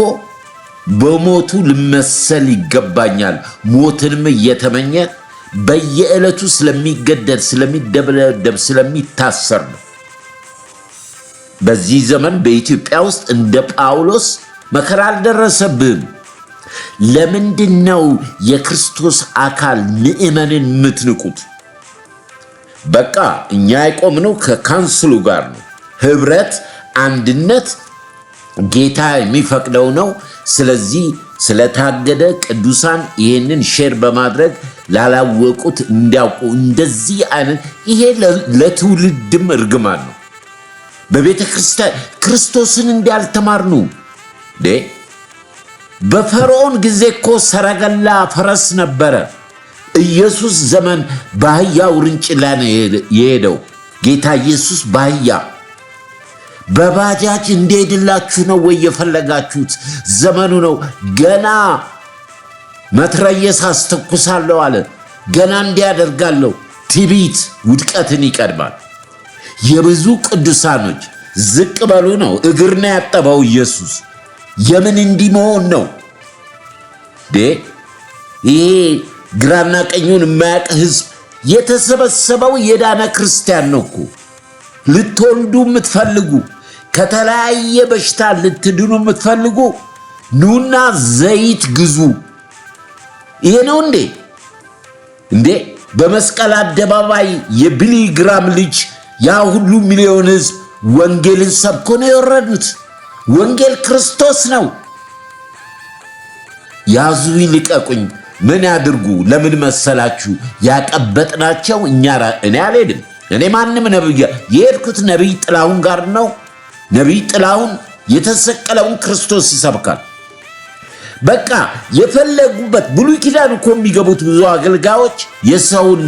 በሞቱ ልመሰል ይገባኛል ሞትንም እየተመኘ በየዕለቱ ስለሚገደል ስለሚደበደብ ስለሚታሰር ነው። በዚህ ዘመን በኢትዮጵያ ውስጥ እንደ ጳውሎስ መከራ አልደረሰብህም። ለምንድነው የክርስቶስ አካል ምእመንን የምትንቁት? በቃ እኛ የቆምነው ከካውንስሉ ጋር ነው። ህብረት፣ አንድነት ጌታ የሚፈቅደው ነው። ስለዚህ ስለታገደ ቅዱሳን ይሄንን ሼር በማድረግ ላላወቁት እንዲያውቁ እንደዚህ አይነት ይሄ ለትውልድም እርግማን ነው። በቤተ ክርስቲያን ክርስቶስን እንዲያልተማርኑ በፈርዖን ጊዜ እኮ ሰረገላ ፈረስ ነበረ። ኢየሱስ ዘመን በአህያ ውርንጭላ ነው የሄደው። ጌታ ኢየሱስ በአህያ በባጃጅ እንዲሄድላችሁ ነው ወይ የፈለጋችሁት? ዘመኑ ነው። ገና መትረየስ አስተኩሳለሁ አለ። ገና እንዲያደርጋለሁ። ትዕቢት ውድቀትን ይቀድማል። የብዙ ቅዱሳኖች ዝቅ በሉ ነው። እግር ነው ያጠበው ኢየሱስ። የምን እንዲመሆን ነው? ይሄ ግራና ቀኙን የማያውቅ ህዝብ የተሰበሰበው የዳነ ክርስቲያን ነው እኮ። ልትወልዱ የምትፈልጉ ከተለያየ በሽታ ልትድኑ የምትፈልጉ ኑና ዘይት ግዙ። ይሄ ነው እንዴ? በመስቀል አደባባይ የቢሊ ግራም ልጅ ያ ሁሉ ሚሊዮን ህዝብ ወንጌልን ሰብኮ ነው የወረዱት። ወንጌል ክርስቶስ ነው። ያዙ ይልቀቁኝ። ምን ያድርጉ? ለምን መሰላችሁ? ያቀበጥናቸው እኔ አልሄድም። እኔ ማንም ነብይ የሄድኩት ነብይ ጥላሁን ጋር ነው። ነብይ ጥላሁን የተሰቀለውን ክርስቶስ ይሰብካል። በቃ የፈለጉበት ብሉይ ኪዳን እኮ የሚገቡት ብዙ አገልጋዮች የሰውን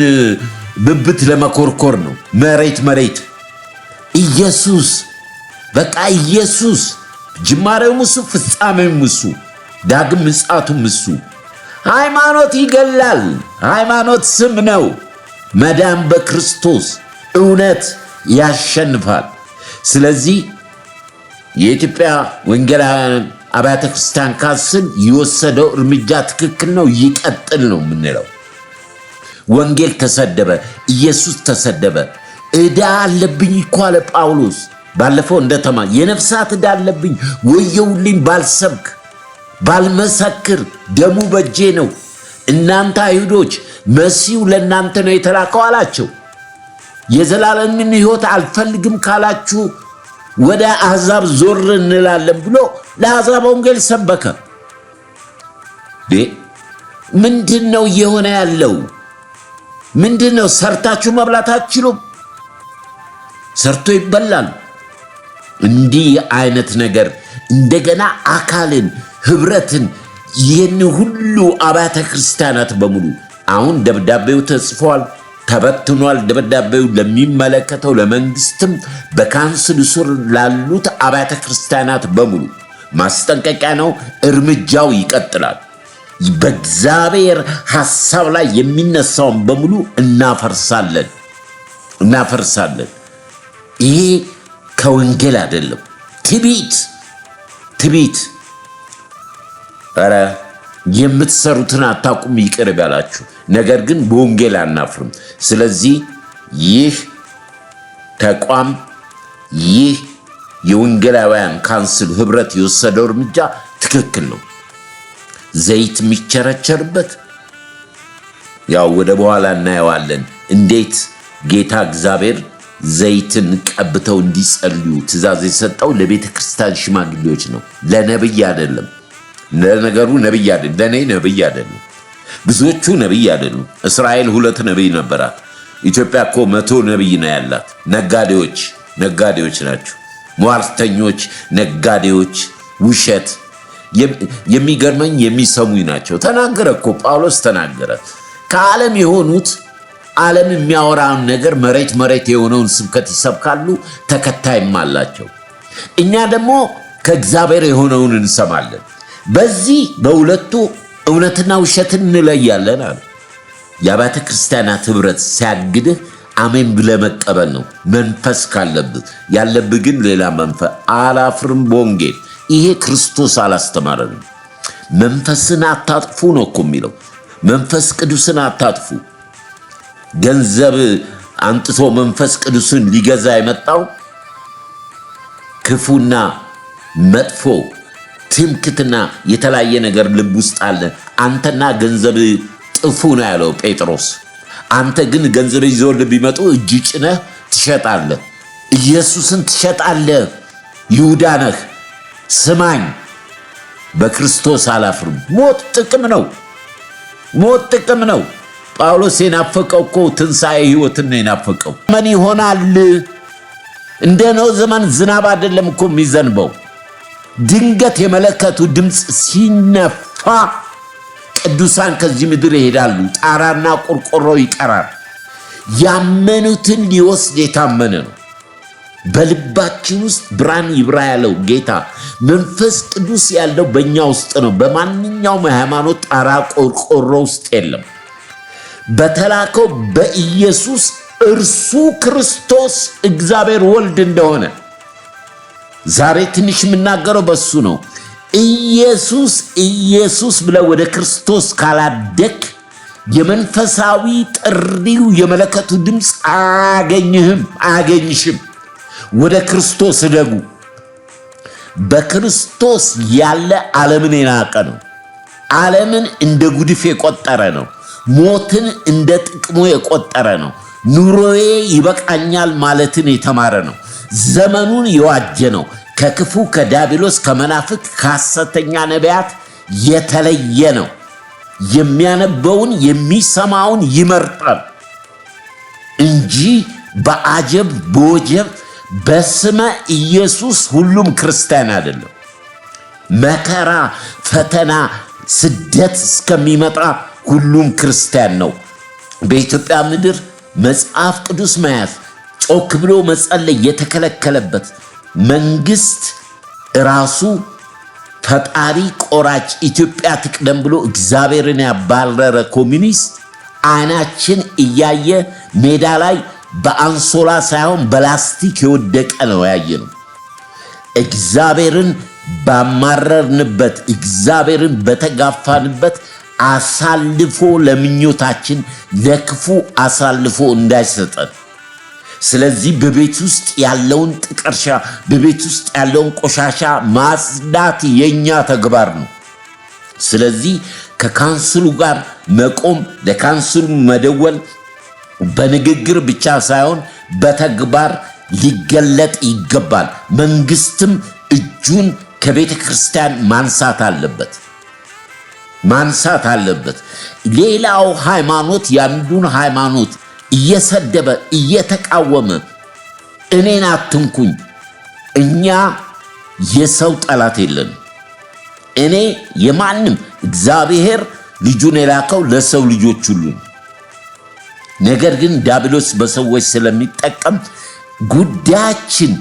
ብብት ለመኮርኮር ነው። መሬት ኢየሱስ በቃ ኢየሱስ ጅማሬውም እሱ ፍጻሜውም እሱ ዳግም ምጽአቱም እሱ። ሃይማኖት ይገላል። ሃይማኖት ስም ነው። መዳን በክርስቶስ እውነት ያሸንፋል። ስለዚህ የኢትዮጵያ ወንጌላውያን አብያተ ክርስቲያን ካውንስል የወሰደው እርምጃ ትክክል ነው፣ ይቀጥል ነው የምንለው። ወንጌል ተሰደበ፣ ኢየሱስ ተሰደበ። ዕዳ አለብኝ እኮ አለ ጳውሎስ ባለፈው እንደተማ የነፍሳት ዕዳ አለብኝ፣ ወየውልኝ ባልሰብክ ባልመሰክር፣ ደሙ በጄ ነው። እናንተ አይሁዶች መሲሁ ለእናንተ ነው የተላከው አላቸው። የዘላለምን ሕይወት አልፈልግም ካላችሁ ወደ አሕዛብ ዞር እንላለን ብሎ ለአሕዛብ ወንጌል ሰበከ። ምንድን ነው እየሆነ ያለው? ምንድን ነው? ሰርታችሁ መብላት አትችሉም? ሰርቶ ይበላል። እንዲህ አይነት ነገር እንደገና አካልን፣ ህብረትን፣ ይህን ሁሉ አብያተ ክርስቲያናት በሙሉ አሁን ደብዳቤው ተጽፏል፣ ተበትኗል። ደብዳቤው ለሚመለከተው ለመንግስትም በካውንስሉ ስር ላሉት አብያተ ክርስቲያናት በሙሉ ማስጠንቀቂያ ነው። እርምጃው ይቀጥላል። በእግዚአብሔር ሐሳብ ላይ የሚነሳውን በሙሉ እናፈርሳለን። ይሄ ከወንጌል አይደለም። ትዕቢት ኧረ የምትሰሩትን አታውቁም ይቅር ይበላችሁ። ነገር ግን በወንጌል አናፍርም። ስለዚህ ይህ ተቋም ይህ የወንጌላውያን ካውንስል ህብረት የወሰደው እርምጃ ትክክል ነው። ዘይት የሚቸረቸርበት ያው ወደ በኋላ እናየዋለን። እንዴት ጌታ እግዚአብሔር ዘይትን ቀብተው እንዲጸልዩ ትእዛዝ የሰጠው ለቤተ ክርስቲያን ሽማግሌዎች ነው፣ ለነብይ አይደለም። ለነገሩ ነብይ አይደለም፣ ለኔ ነብይ አይደለም። ብዙዎቹ ነብይ አይደሉም። እስራኤል 2 ነብይ ነበራት። ኢትዮጵያ እኮ 100 ነብይ ነው ያላት። ነጋዴዎች ናቸው። ሟርተኞች፣ ነጋዴዎች፣ ውሸት የሚገርመኝ የሚሰሙኝ ናቸው። ተናገረ እኮ ጳውሎስ ተናገረ። ከዓለም የሆኑት ዓለም የሚያወራውን ነገር መሬት የሆነውን ስብከት ይሰብካሉ፣ ተከታይም አላቸው። እኛ ደግሞ ከእግዚአብሔር የሆነውን እንሰማለን። በዚህ በሁለቱ እውነትና ውሸትን እንለያለን አለ። የአብያተ ክርስቲያናት ህብረት ሲያግድህ አሜን ብለህ መቀበል ነው። መንፈስ ካለብህ ያለብህ ግን ሌላ መንፈስ። አላፍርም በወንጌል ይሄ ክርስቶስ አላስተማረንም። መንፈስን አታጥፉ ነው እኮ የሚለው። መንፈስ ቅዱስን አታጥፉ። ገንዘብ አንጥቶ መንፈስ ቅዱስን ሊገዛ የመጣው ክፉና መጥፎ ትምክትና የተለያየ ነገር ልብ ውስጥ አለ። አንተና ገንዘብ ጥፉ ነው ያለው ጴጥሮስ። አንተ ግን ገንዘብ ይዘውልህ ቢመጡ እጅ ጭነህ ትሸጣለህ። ኢየሱስን ትሸጣለህ። ይሁዳ ነህ። ስማኝ፣ በክርስቶስ አላፍርም። ሞት ጥቅም ነው። ጳውሎስ የናፈቀው እኮ ትንሣኤ ሕይወትን ነው የናፈቀው። ምን ይሆናል? እንደ ኖህ ዘመን ዝናብ አይደለም እኮ የሚዘንበው። ድንገት የመለከቱ ድምፅ ሲነፋ ቅዱሳን ከዚህ ምድር ይሄዳሉ። ጣራና ቆርቆሮ ይቀራል። ያመኑትን ሊወስድ የታመነ ነው። በልባችን ውስጥ ብርሃን ይብራ ያለው ጌታ መንፈስ ቅዱስ ያለው በእኛ ውስጥ ነው። በማንኛውም የሃይማኖት ጣራ ቆርቆሮ ውስጥ የለም። በተላከው በኢየሱስ እርሱ ክርስቶስ እግዚአብሔር ወልድ እንደሆነ ዛሬ ትንሽ የምናገረው በሱ ነው። ኢየሱስ ብለህ ወደ ክርስቶስ ካላደግ የመንፈሳዊ ጥሪው የመለከቱ ድምፅ አያገኝሽም። ወደ ክርስቶስ እደጉ። በክርስቶስ ያለ ዓለምን የናቀ ነው። ዓለምን እንደ ጉድፍ የቆጠረ ነው። ሞትን እንደ ጥቅሙ የቆጠረ ነው። ኑሮዬ ይበቃኛል ማለትን የተማረ ነው። ዘመኑን የዋጀ ነው። ከክፉ ከዲያብሎስ ከመናፍቅ ከሐሰተኛ ነቢያት የተለየ ነው። የሚያነበውን የሚሰማውን ይመርጣል እንጂ በአጀብ በወጀብ በስመ ኢየሱስ ሁሉም ክርስቲያን አይደለም። መከራ፣ ፈተና፣ ስደት እስከሚመጣ ሁሉም ክርስቲያን ነው። በኢትዮጵያ ምድር መጽሐፍ ቅዱስ መያዝ ጮክ ብሎ መጸለይ የተከለከለበት መንግስት ራሱ ፈጣሪ ቆራጭ ኢትዮጵያ ትቅደም ብሎ እግዚአብሔርን ያባረረ ኮሚኒስት አይናችን እያየ ሜዳ ላይ በአንሶላ ሳይሆን በላስቲክ የወደቀ ነው ያየነው። እግዚአብሔርን ባማረርንበት እግዚአብሔርን በተጋፋንበት አሳልፎ ለምኞታችን ለክፉ አሳልፎ እንዳይሰጠን። ስለዚህ በቤት ውስጥ ያለውን ጥቀርሻ በቤት ውስጥ ያለውን ቆሻሻ ማጽዳት የኛ ተግባር ነው። ስለዚህ ከካንስሉ ጋር መቆም፣ ለካንስሉ መደወል በንግግር ብቻ ሳይሆን በተግባር ሊገለጥ ይገባል። መንግስትም እጁን ከቤተ ክርስቲያን ማንሳት አለበት። ሌላው ሃይማኖት ያንዱን ሃይማኖት እየሰደበ እየተቃወመ እኔን አትንኩኝ። እኛ የሰው ጠላት የለን። እኔ የማንም እግዚአብሔር ልጁን የላከው ለሰው ልጆች ሁሉ። ነገር ግን ዲያብሎስ በሰዎች ስለሚጠቀም ጉዳያችን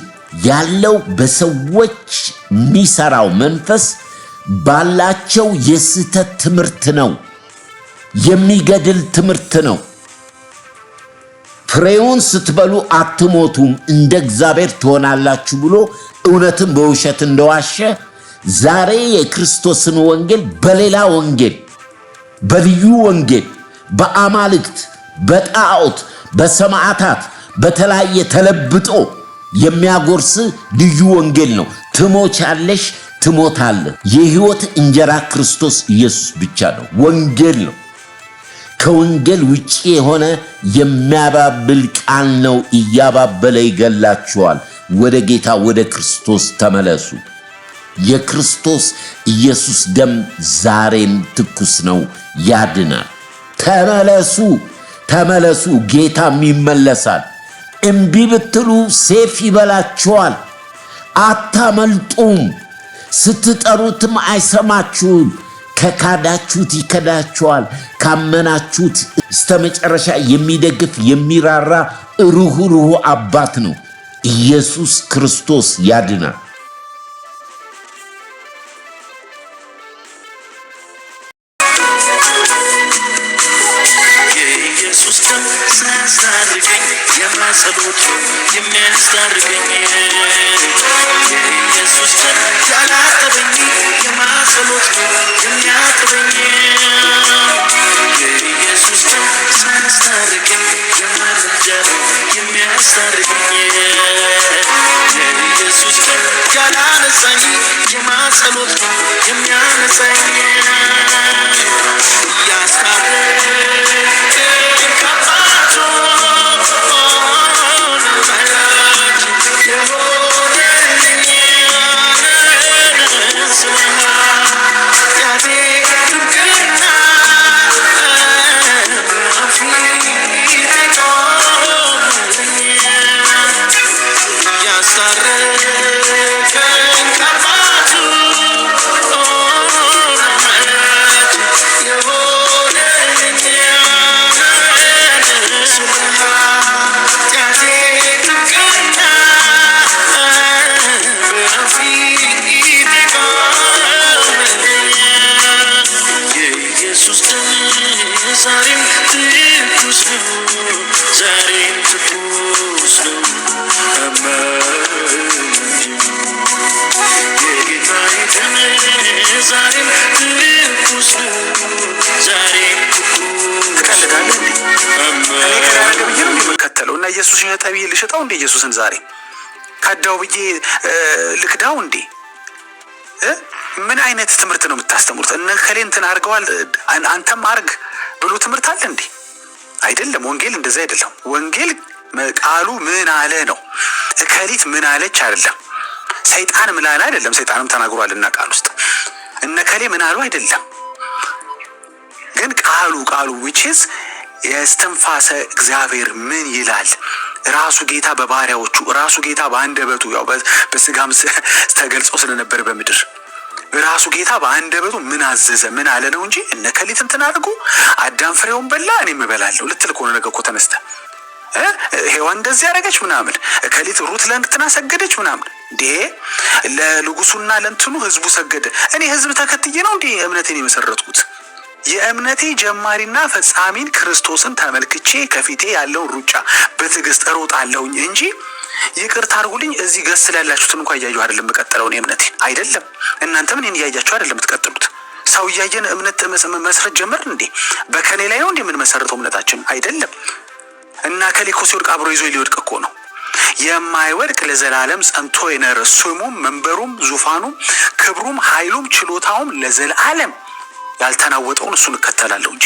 ያለው በሰዎች የሚሰራው መንፈስ ባላቸው የስህተት ትምህርት ነው፣ የሚገድል ትምህርት ነው። ፍሬውን ስትበሉ አትሞቱም እንደ እግዚአብሔር ትሆናላችሁ ብሎ እውነትን በውሸት እንደዋሸ ዛሬ የክርስቶስን ወንጌል በሌላ ወንጌል፣ በልዩ ወንጌል፣ በአማልክት፣ በጣዖት፣ በሰማዕታት በተለያየ ተለብጦ የሚያጎርስ ልዩ ወንጌል ነው። ትሞቻለሽ፣ ትሞታለህ። የሕይወት እንጀራ ክርስቶስ ኢየሱስ ብቻ ነው፣ ወንጌል ነው። ከወንጌል ውጪ የሆነ የሚያባብል ቃል ነው፣ እያባበለ ይገላችኋል። ወደ ጌታ ወደ ክርስቶስ ተመለሱ። የክርስቶስ ኢየሱስ ደም ዛሬም ትኩስ ነው፣ ያድናል። ተመለሱ፣ ጌታም ይመለሳል። እምቢ ብትሉ ሴፍ ይበላችኋል፣ አታመልጡም። ስትጠሩትም አይሰማችሁም። ከካዳችሁት ይከዳችኋል፣ ካመናችሁት እስከ መጨረሻ የሚደግፍ የሚራራ ሩህሩህ አባት ነው። ኢየሱስ ክርስቶስ ያድናል። የኢየሱስ ደም ሳያስታርቀኝ የማጸሎት የሚያስታርቀኝ የኢየሱስ ደም ያላጠበኝ የማጸሎት የሚያጥበኝ የኢየሱስ ደም ሳያስታርቀኝ የማልጃል የሚያስታርቀኝ የኢየሱስ ደም ያላነሳኝ የማጸሎት የሚያነሳኝ ኢየሱስ ነጠቢ ልሽጣው እንደ ኢየሱስን ዛሬ ካዳው ብዬ ልክዳው እንዴ? ምን አይነት ትምህርት ነው የምታስተምሩት? እነ ከሌንትን አርገዋል አንተም አርግ ብሎ ትምህርት አለ እንዴ? አይደለም። ወንጌል እንደዛ አይደለም። ወንጌል ቃሉ ምን አለ ነው። እከሊት ምን አለች አይደለም። ሰይጣን ምን አለ አይደለም። ሰይጣንም ተናግሯልና ቃል ውስጥ እነ ከሌ ምን አሉ አይደለም። ግን ቃሉ which is የእስትንፋሰ እግዚአብሔር ምን ይላል? ራሱ ጌታ በባሪያዎቹ ራሱ ጌታ በአንደበቱ ያው በስጋም ተገልጾ ስለነበር በምድር ራሱ ጌታ በአንደበቱ ምን አዘዘ ምን አለ ነው እንጂ እነ ከሊት እንትን አድርጉ አዳም ፍሬውን በላ እኔም እበላለሁ ልትል እኮ ነው ነገ እኮ ተነስተ ሔዋን እንደዚህ ያደረገች ምናምን ከሊት ሩት ለእንትና ሰገደች ምናምን እንዴ ለንጉሱና ለእንትኑ ህዝቡ ሰገደ። እኔ ህዝብ ተከትዬ ነው እንዴ እምነቴን የመሰረትኩት? የእምነቴ ጀማሪና ፈጻሚን ክርስቶስን ተመልክቼ ከፊቴ ያለውን ሩጫ በትዕግስት እሮጣለሁኝ እንጂ ይቅርታ አድርጉልኝ እዚህ ገስ ስላላችሁትን እንኳን እያየሁ አይደለም የምቀጥለው እምነቴን አይደለም። እናንተም እኔን እያያችሁ አይደለም የምትቀጥሉት። ሰው እያየን እምነት መስረት ጀመርን እንዴ? በከሌ ላይ ነው እንዴ የምንመሰርተው እምነታችን? አይደለም። እና ከሌ እኮ ሲወድቅ አብሮ ይዞ ሊወድቅ እኮ ነው። የማይወድቅ ለዘላለም ጸንቶ የኖረ ስሙም መንበሩም ዙፋኑም ክብሩም ኃይሉም ችሎታውም ለዘላለም ያልተናወጠውን እሱን እከተላለሁ እንጂ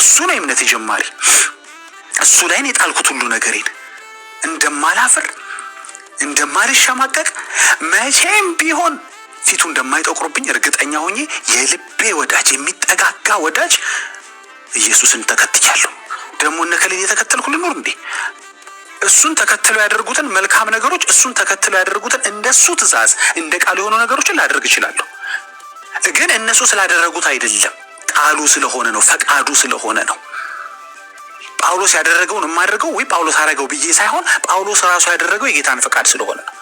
እሱ ነው የእምነቴ ጀማሪ። እሱ ላይ ነው የጣልኩት ሁሉ ነገሬን። እንደማላፍር እንደማልሸማቀቅ መቼም ቢሆን ፊቱ እንደማይጠቁርብኝ እርግጠኛ ሆኜ የልቤ ወዳጅ የሚጠጋጋ ወዳጅ ኢየሱስን ተከትያለሁ። ደግሞ እነከሌን የተከተልኩ ልኖር እንዴ? እሱን ተከትለው ያደርጉትን መልካም ነገሮች እሱን ተከትለው ያደርጉትን እንደሱ ትእዛዝ እንደ ቃሉ የሆኑ ነገሮችን ላደርግ እችላለሁ። ግን እነሱ ስላደረጉት አይደለም፣ ቃሉ ስለሆነ ነው፣ ፈቃዱ ስለሆነ ነው። ጳውሎስ ያደረገውን የማደርገው ወይ ጳውሎስ አደረገው ብዬ ሳይሆን ጳውሎስ ራሱ ያደረገው የጌታን ፈቃድ ስለሆነ ነው።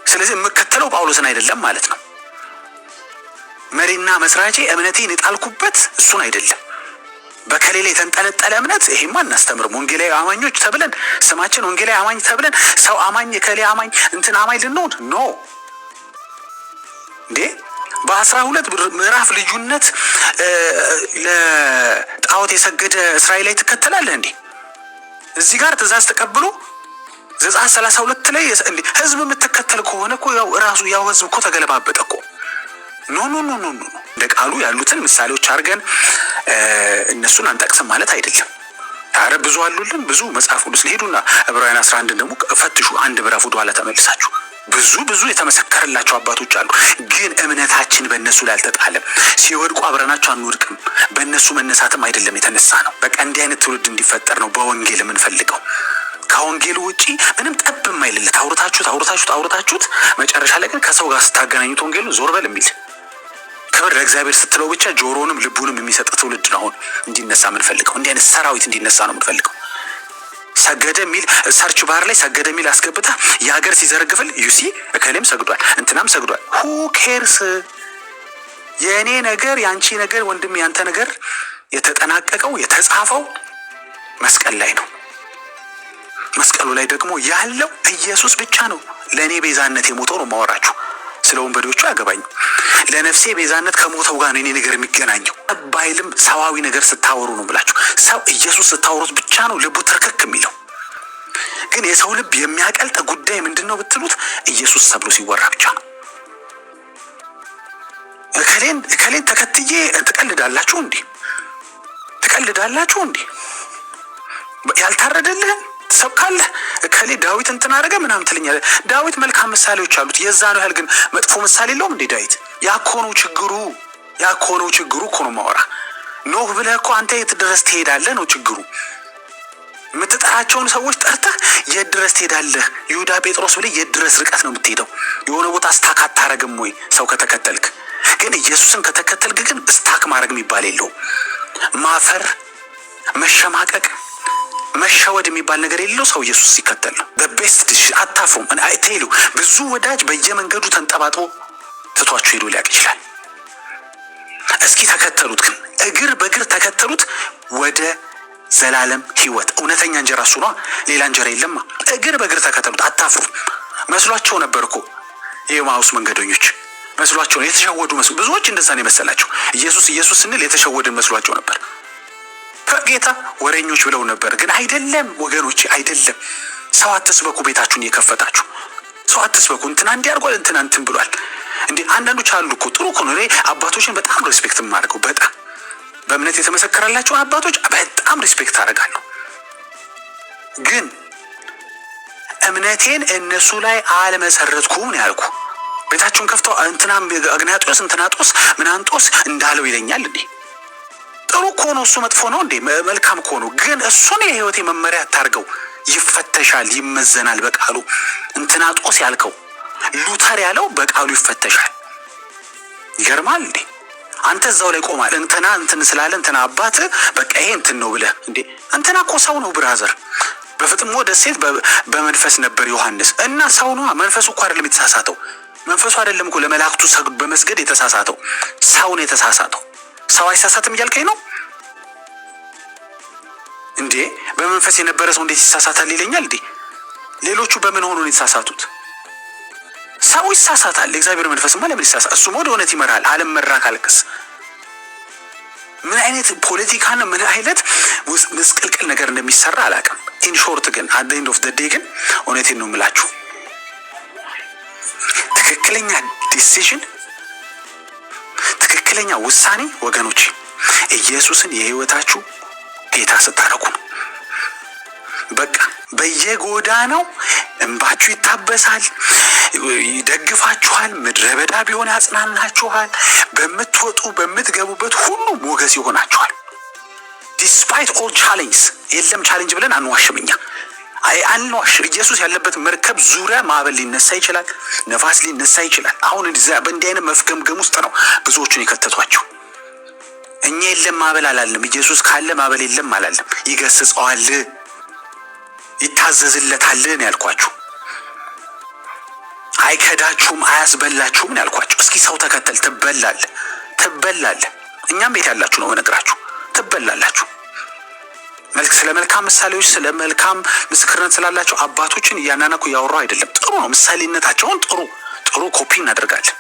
ስለዚህ የምከተለው ጳውሎስን አይደለም ማለት ነው። መሪና መስራቼ እምነቴን የጣልኩበት እሱን አይደለም። በከሌላ የተንጠለጠለ እምነት ይሄማ እናስተምርም። ወንጌላዊ አማኞች ተብለን ስማችን ወንጌላዊ አማኝ ተብለን ሰው አማኝ ከሌ አማኝ እንትን አማኝ ልንሆን ኖ እንዴ! በ12 ምዕራፍ ልዩነት ለጣዖት የሰገደ እስራኤላዊ ትከተላለህ እንዴ? እዚህ ጋር ትእዛዝ ተቀብሎ ዘጸአት 32 ላይ እንዴ ህዝብ የምትከተል ከሆነ እኮ ያው ራሱ ያው ህዝብ እኮ ተገለባበጠ እኮ። ኖ እንደ ቃሉ ያሉትን ምሳሌዎች አድርገን እነሱን አንጠቅስም ማለት አይደለም። ታረ ብዙ አሉልን ብዙ መጽሐፍ ቅዱስ ሄዱና ዕብራውያን 11 ደግሞ ፈትሹ። አንድ ምዕራፍ ወደ ኋላ ተመልሳችሁ ብዙ የተመሰከረላቸው አባቶች አሉ። ግን እምነታችን በእነሱ ላይ አልተጣለም። ሲወድቁ አብረናቸው አንወድቅም። በእነሱ መነሳትም አይደለም የተነሳ ነው። በቃ እንዲህ አይነት ትውልድ እንዲፈጠር ነው በወንጌል የምንፈልገው። ከወንጌሉ ውጪ ምንም ጠብ የማይልለት አውርታችሁት መጨረሻ ላይ ግን ከሰው ጋር ስታገናኙት ወንጌሉን ዞር በል የሚል ክብር ለእግዚአብሔር ስትለው ብቻ ጆሮንም ልቡንም የሚሰጥ ትውልድ ነው አሁን እንዲነሳ የምንፈልገው። እንዲህ አይነት ሰራዊት እንዲነሳ ነው የምንፈልገው። ሰገደ የሚል ሰርች ባር ላይ ሰገደ የሚል አስገብታ የሀገር ሲዘረግፍል ዩሲ እከሌም ሰግዷል እንትናም ሰግዷል። ሁ ኬርስ? የእኔ ነገር የአንቺ ነገር ወንድም ያንተ ነገር የተጠናቀቀው የተጻፈው መስቀል ላይ ነው። መስቀሉ ላይ ደግሞ ያለው ኢየሱስ ብቻ ነው። ለእኔ ቤዛነት የሞተው ነው ማወራችሁ። ስለ ወንበዴዎቹ አያገባኝም። ለነፍሴ ቤዛነት ከሞተው ጋር ነው እኔ ነገር የሚገናኘው። ባይልም ሰዋዊ ነገር ስታወሩ ነው ብላችሁ ሰው ኢየሱስ ስታወሩት ብቻ ነው ልቡ ትርክክ የሚለው። ግን የሰው ልብ የሚያቀልጥ ጉዳይ ምንድነው ብትሉት ኢየሱስ ተብሎ ሲወራ ብቻ ነው። እከሌን ተከትዬ ትቀልዳላችሁ እንዴ? ያልታረደልህን ትሰብካለህ። እከሌ ዳዊት እንትን አደረገ ምናምን ትለኛለህ። ዳዊት መልካም ምሳሌዎች አሉት። የዛ ነው ያህል ግን መጥፎ ምሳሌ የለውም እንዴ ዳዊት? ያኮነው ችግሩ እኮ ነው ማወራ። ኖህ ብለህ እኮ አንተ የት ድረስ ትሄዳለህ ነው ችግሩ። የምትጠራቸውን ሰዎች ጠርተህ የት ድረስ ትሄዳለህ? ይሁዳ ጴጥሮስ ብለህ የት ድረስ ርቀት ነው የምትሄደው? የሆነ ቦታ ስታክ አታረግም ወይ? ሰው ከተከተልክ ግን ኢየሱስን ከተከተልክ ግን ስታክ ማድረግ የሚባል የለውም። ማፈር፣ መሸማቀቅ፣ መሸወድ የሚባል ነገር የሌለው ሰው ኢየሱስ ሲከተል ነው። በቤስት አታፍሩም። አይቴሉ ብዙ ወዳጅ በየመንገዱ ተንጠባጥቦ ትቷችሁ ሄዶ ሊያውቅ ይችላል። እስኪ ተከተሉት፣ ግን እግር በእግር ተከተሉት ወደ ዘላለም ሕይወት። እውነተኛ እንጀራ እሱ ነው፣ ሌላ እንጀራ የለማ። እግር በእግር ተከተሉት፣ አታፍሩ። መስሏቸው ነበር እኮ የኤማሁስ መንገደኞች መስሏቸው የተሸወዱ ብዙዎች እንደዛ ነው የመሰላቸው። ኢየሱስ ስንል የተሸወድን መስሏቸው ነበር። ጌታ ወሬኞች ብለው ነበር። ግን አይደለም ወገኖች፣ አይደለም። ሰው አትስበኩ፣ ቤታችሁን እየከፈታችሁ ሰው አትስበኩ። እንትና እንዲያርጓል እንትና እንትን ብሏል እንዴ። አንዳንዶች አሉ እኮ ጥሩ እኮ ነው። እኔ አባቶችን በጣም ሪስፔክት የማደርገው በጣም በእምነት የተመሰከረላቸውን አባቶች በጣም ሪስፔክት አደርጋለሁ። ግን እምነቴን እነሱ ላይ አልመሰረትኩም ነው ያልኩ። ቤታችሁን ከፍተው እንትናም አግናጦስ እንትናጦስ ምናንጦስ እንዳለው ይለኛል እንዴ። ጥሩ እኮ ነው እሱ፣ መጥፎ ነው እንዴ? መልካም እኮ ነው። ግን እሱን የህይወቴ መመሪያ አታርገው። ይፈተሻል፣ ይመዘናል በቃሉ። እንትናጦስ ያልከው ሉተር ያለው በቃሉ ይፈተሻል። ይገርማል እንዴ። አንተ እዛው ላይ ቆማል። እንትን ስላለ እንትና አባት በቃ ይሄ እንትን ነው ብለህ እንዴ። እንትና እኮ ሰው ነው ብራዘር። በፍጥሞ ደሴት በመንፈስ ነበር ዮሐንስ እና ሰው ነው። መንፈሱ እኮ አይደለም የተሳሳተው። መንፈሱ አይደለም እኮ ለመላእክቱ በመስገድ የተሳሳተው ሰው ነው የተሳሳተው። ሰው አይሳሳትም እያልከኝ ነው እንዴ? በመንፈስ የነበረ ሰው እንዴት ይሳሳታል ይለኛል እንዴ? ሌሎቹ በምን ሆኖ ነው የተሳሳቱት? ሰው ይሳሳታል። እግዚአብሔር መንፈስማ ለምን ይሳሳታል? እሱም ወደ እውነት ይመራል። ዓለም መራ ካልክስ ምን አይነት ፖለቲካ ነው? ምን አይነት ምስቅልቅል ነገር እንደሚሰራ አላውቅም። ኢን ሾርት ግን አት ዘ ኤንድ ኦፍ ዘ ዴይ ግን እውነቴን ነው የምላችሁ ትክክለኛ ዲሲዥን ትክክለኛ ውሳኔ ወገኖች ኢየሱስን የህይወታችሁ ጌታ ስታረጉ ነው። በቃ በየጎዳናው እንባችሁ ይታበሳል፣ ይደግፋችኋል፣ ምድረ በዳ ቢሆን ያጽናናችኋል፣ በምትወጡ በምትገቡበት ሁሉ ሞገስ ይሆናችኋል። ዲስፓይት ኦል ቻሌንጅስ የለም ቻሌንጅ ብለን አንዋሽምኛ አንዋሽ። ኢየሱስ ያለበት መርከብ ዙሪያ ማዕበል ሊነሳ ይችላል፣ ነፋስ ሊነሳ ይችላል። አሁን በእንዲህ አይነት መፍገምገም ውስጥ ነው ብዙዎቹን የከተቷቸው። እኛ የለም ማዕበል አላለም። ኢየሱስ ካለ ማዕበል የለም አላለም። ይገስጸዋል፣ ይታዘዝለታል ነው ያልኳችሁ። አይከዳችሁም፣ አያስበላችሁም ነው ያልኳችሁ። እስኪ ሰው ተከተል ትበላለህ። እኛም ቤት ያላችሁ ነው በነገራችሁ ትበላላችሁ። ስለ መልካም ምሳሌዎች ስለ መልካም ምስክርነት ስላላቸው አባቶችን እያናናኩ ያወራው አይደለም። ጥሩ ነው ምሳሌነታቸውን ጥሩ ኮፒ እናደርጋለን።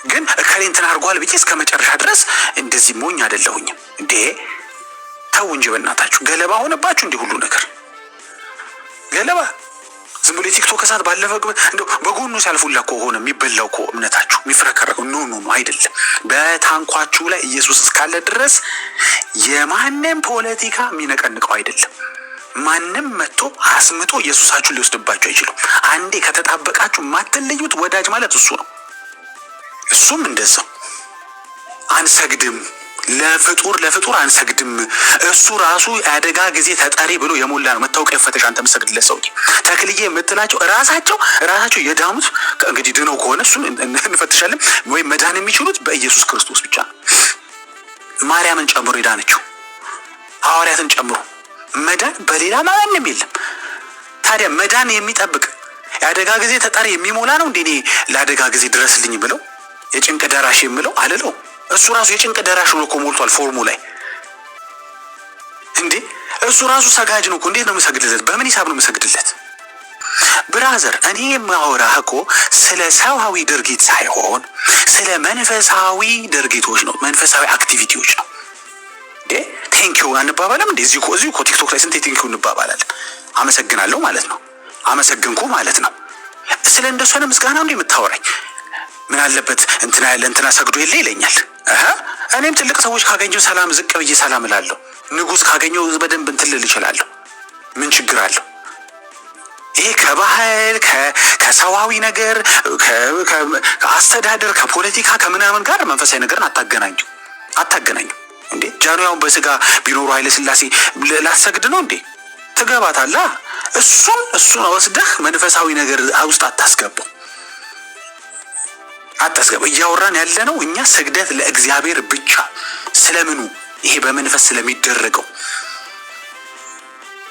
ግን እከሌን እንትን አድርጓል ብዬ እስከ መጨረሻ ድረስ እንደዚህ ሞኝ አይደለሁኝም እንዴ። ተው እንጂ በእናታችሁ። ገለባ ሆነባችሁ እንዲህ ሁሉ ነገር ገለባ። ዝም ብሎ ቲክቶክ እሳት ባለፈ እንደው በጎኑ ሲያልፉላ እኮ ሆነ የሚበላው እኮ እምነታችሁ የሚፍረከረው። ኖ አይደለም። በታንኳችሁ ላይ ኢየሱስ እስካለ ድረስ የማንም ፖለቲካ የሚነቀንቀው አይደለም። ማንም መጥቶ አስምጦ ኢየሱሳችሁን ሊወስድባችሁ አይችሉም። አንዴ ከተጣበቃችሁ ማትለዩት ወዳጅ ማለት እሱ ነው። እሱም እንደዛው አንሰግድም፣ ለፍጡር አንሰግድም። እሱ ራሱ የአደጋ ጊዜ ተጠሪ ብሎ የሞላ ነው። መታወቂያ ፈተሽ አንተ የምትሰግድለት ሰውዬ ተክልዬ የምትላቸው ራሳቸው የዳኑት እንግዲህ ድነው ከሆነ እሱን እንፈትሻለን። ወይም መዳን የሚችሉት በኢየሱስ ክርስቶስ ብቻ ነው። ማርያምን ጨምሮ የዳነችው ሐዋርያትን ጨምሮ መዳን በሌላ ማንም የለም። ታዲያ መዳን የሚጠብቅ የአደጋ ጊዜ ተጠሪ የሚሞላ ነው እንዴ? እኔ ለአደጋ ጊዜ ድረስልኝ ብለው የጭንቅ ደራሽ የምለው አልለው። እሱ ራሱ የጭንቅ ደራሽ ብሎ እኮ ሞልቷል ፎርሙ ላይ እንዴ። እሱ ራሱ ሰጋጅ ነው እኮ። እንዴት ነው የምሰግድለት? በምን ሂሳብ ነው የምሰግድለት? ብራዘር እኔ የማወራህ እኮ ስለ ሰዋዊ ድርጊት ሳይሆን ስለ መንፈሳዊ ድርጊቶች ነው፣ መንፈሳዊ አክቲቪቲዎች ነው። እንዴ ቴንኪው አንባባለም እንዴ? እዚሁ እኮ ቲክቶክ ላይ ስንት ቴንኪው እንባባላለን። አመሰግናለሁ ማለት ነው፣ አመሰግንኩ ማለት ነው። ስለ እንደሱ ነው ምስጋና እንዴ የምታወራኝ? ምን አለበት እንትና ሰግዶ የለ ይለኛል። እኔም ትልቅ ሰዎች ካገኘው ሰላም ዝቅ ብዬ ሰላም እላለሁ። ንጉስ ካገኘው በደንብ እንትን ልል እችላለሁ። ምን ችግር አለው? ይሄ ከባህል ከሰዋዊ ነገር ከአስተዳደር ከፖለቲካ ከምናምን ጋር መንፈሳዊ ነገርን አታገናኙ እንዴ። ጃንዋውን በስጋ ቢኖሩ ኃይለ ሥላሴ ላሰግድ ነው እንዴ? ትገባታለህ። እሱን ወስደህ መንፈሳዊ ነገር ውስጥ አታስገባው። እያወራን ያለ ነው እኛ ስግደት ለእግዚአብሔር ብቻ። ስለምኑ? ይሄ በመንፈስ ስለሚደረገው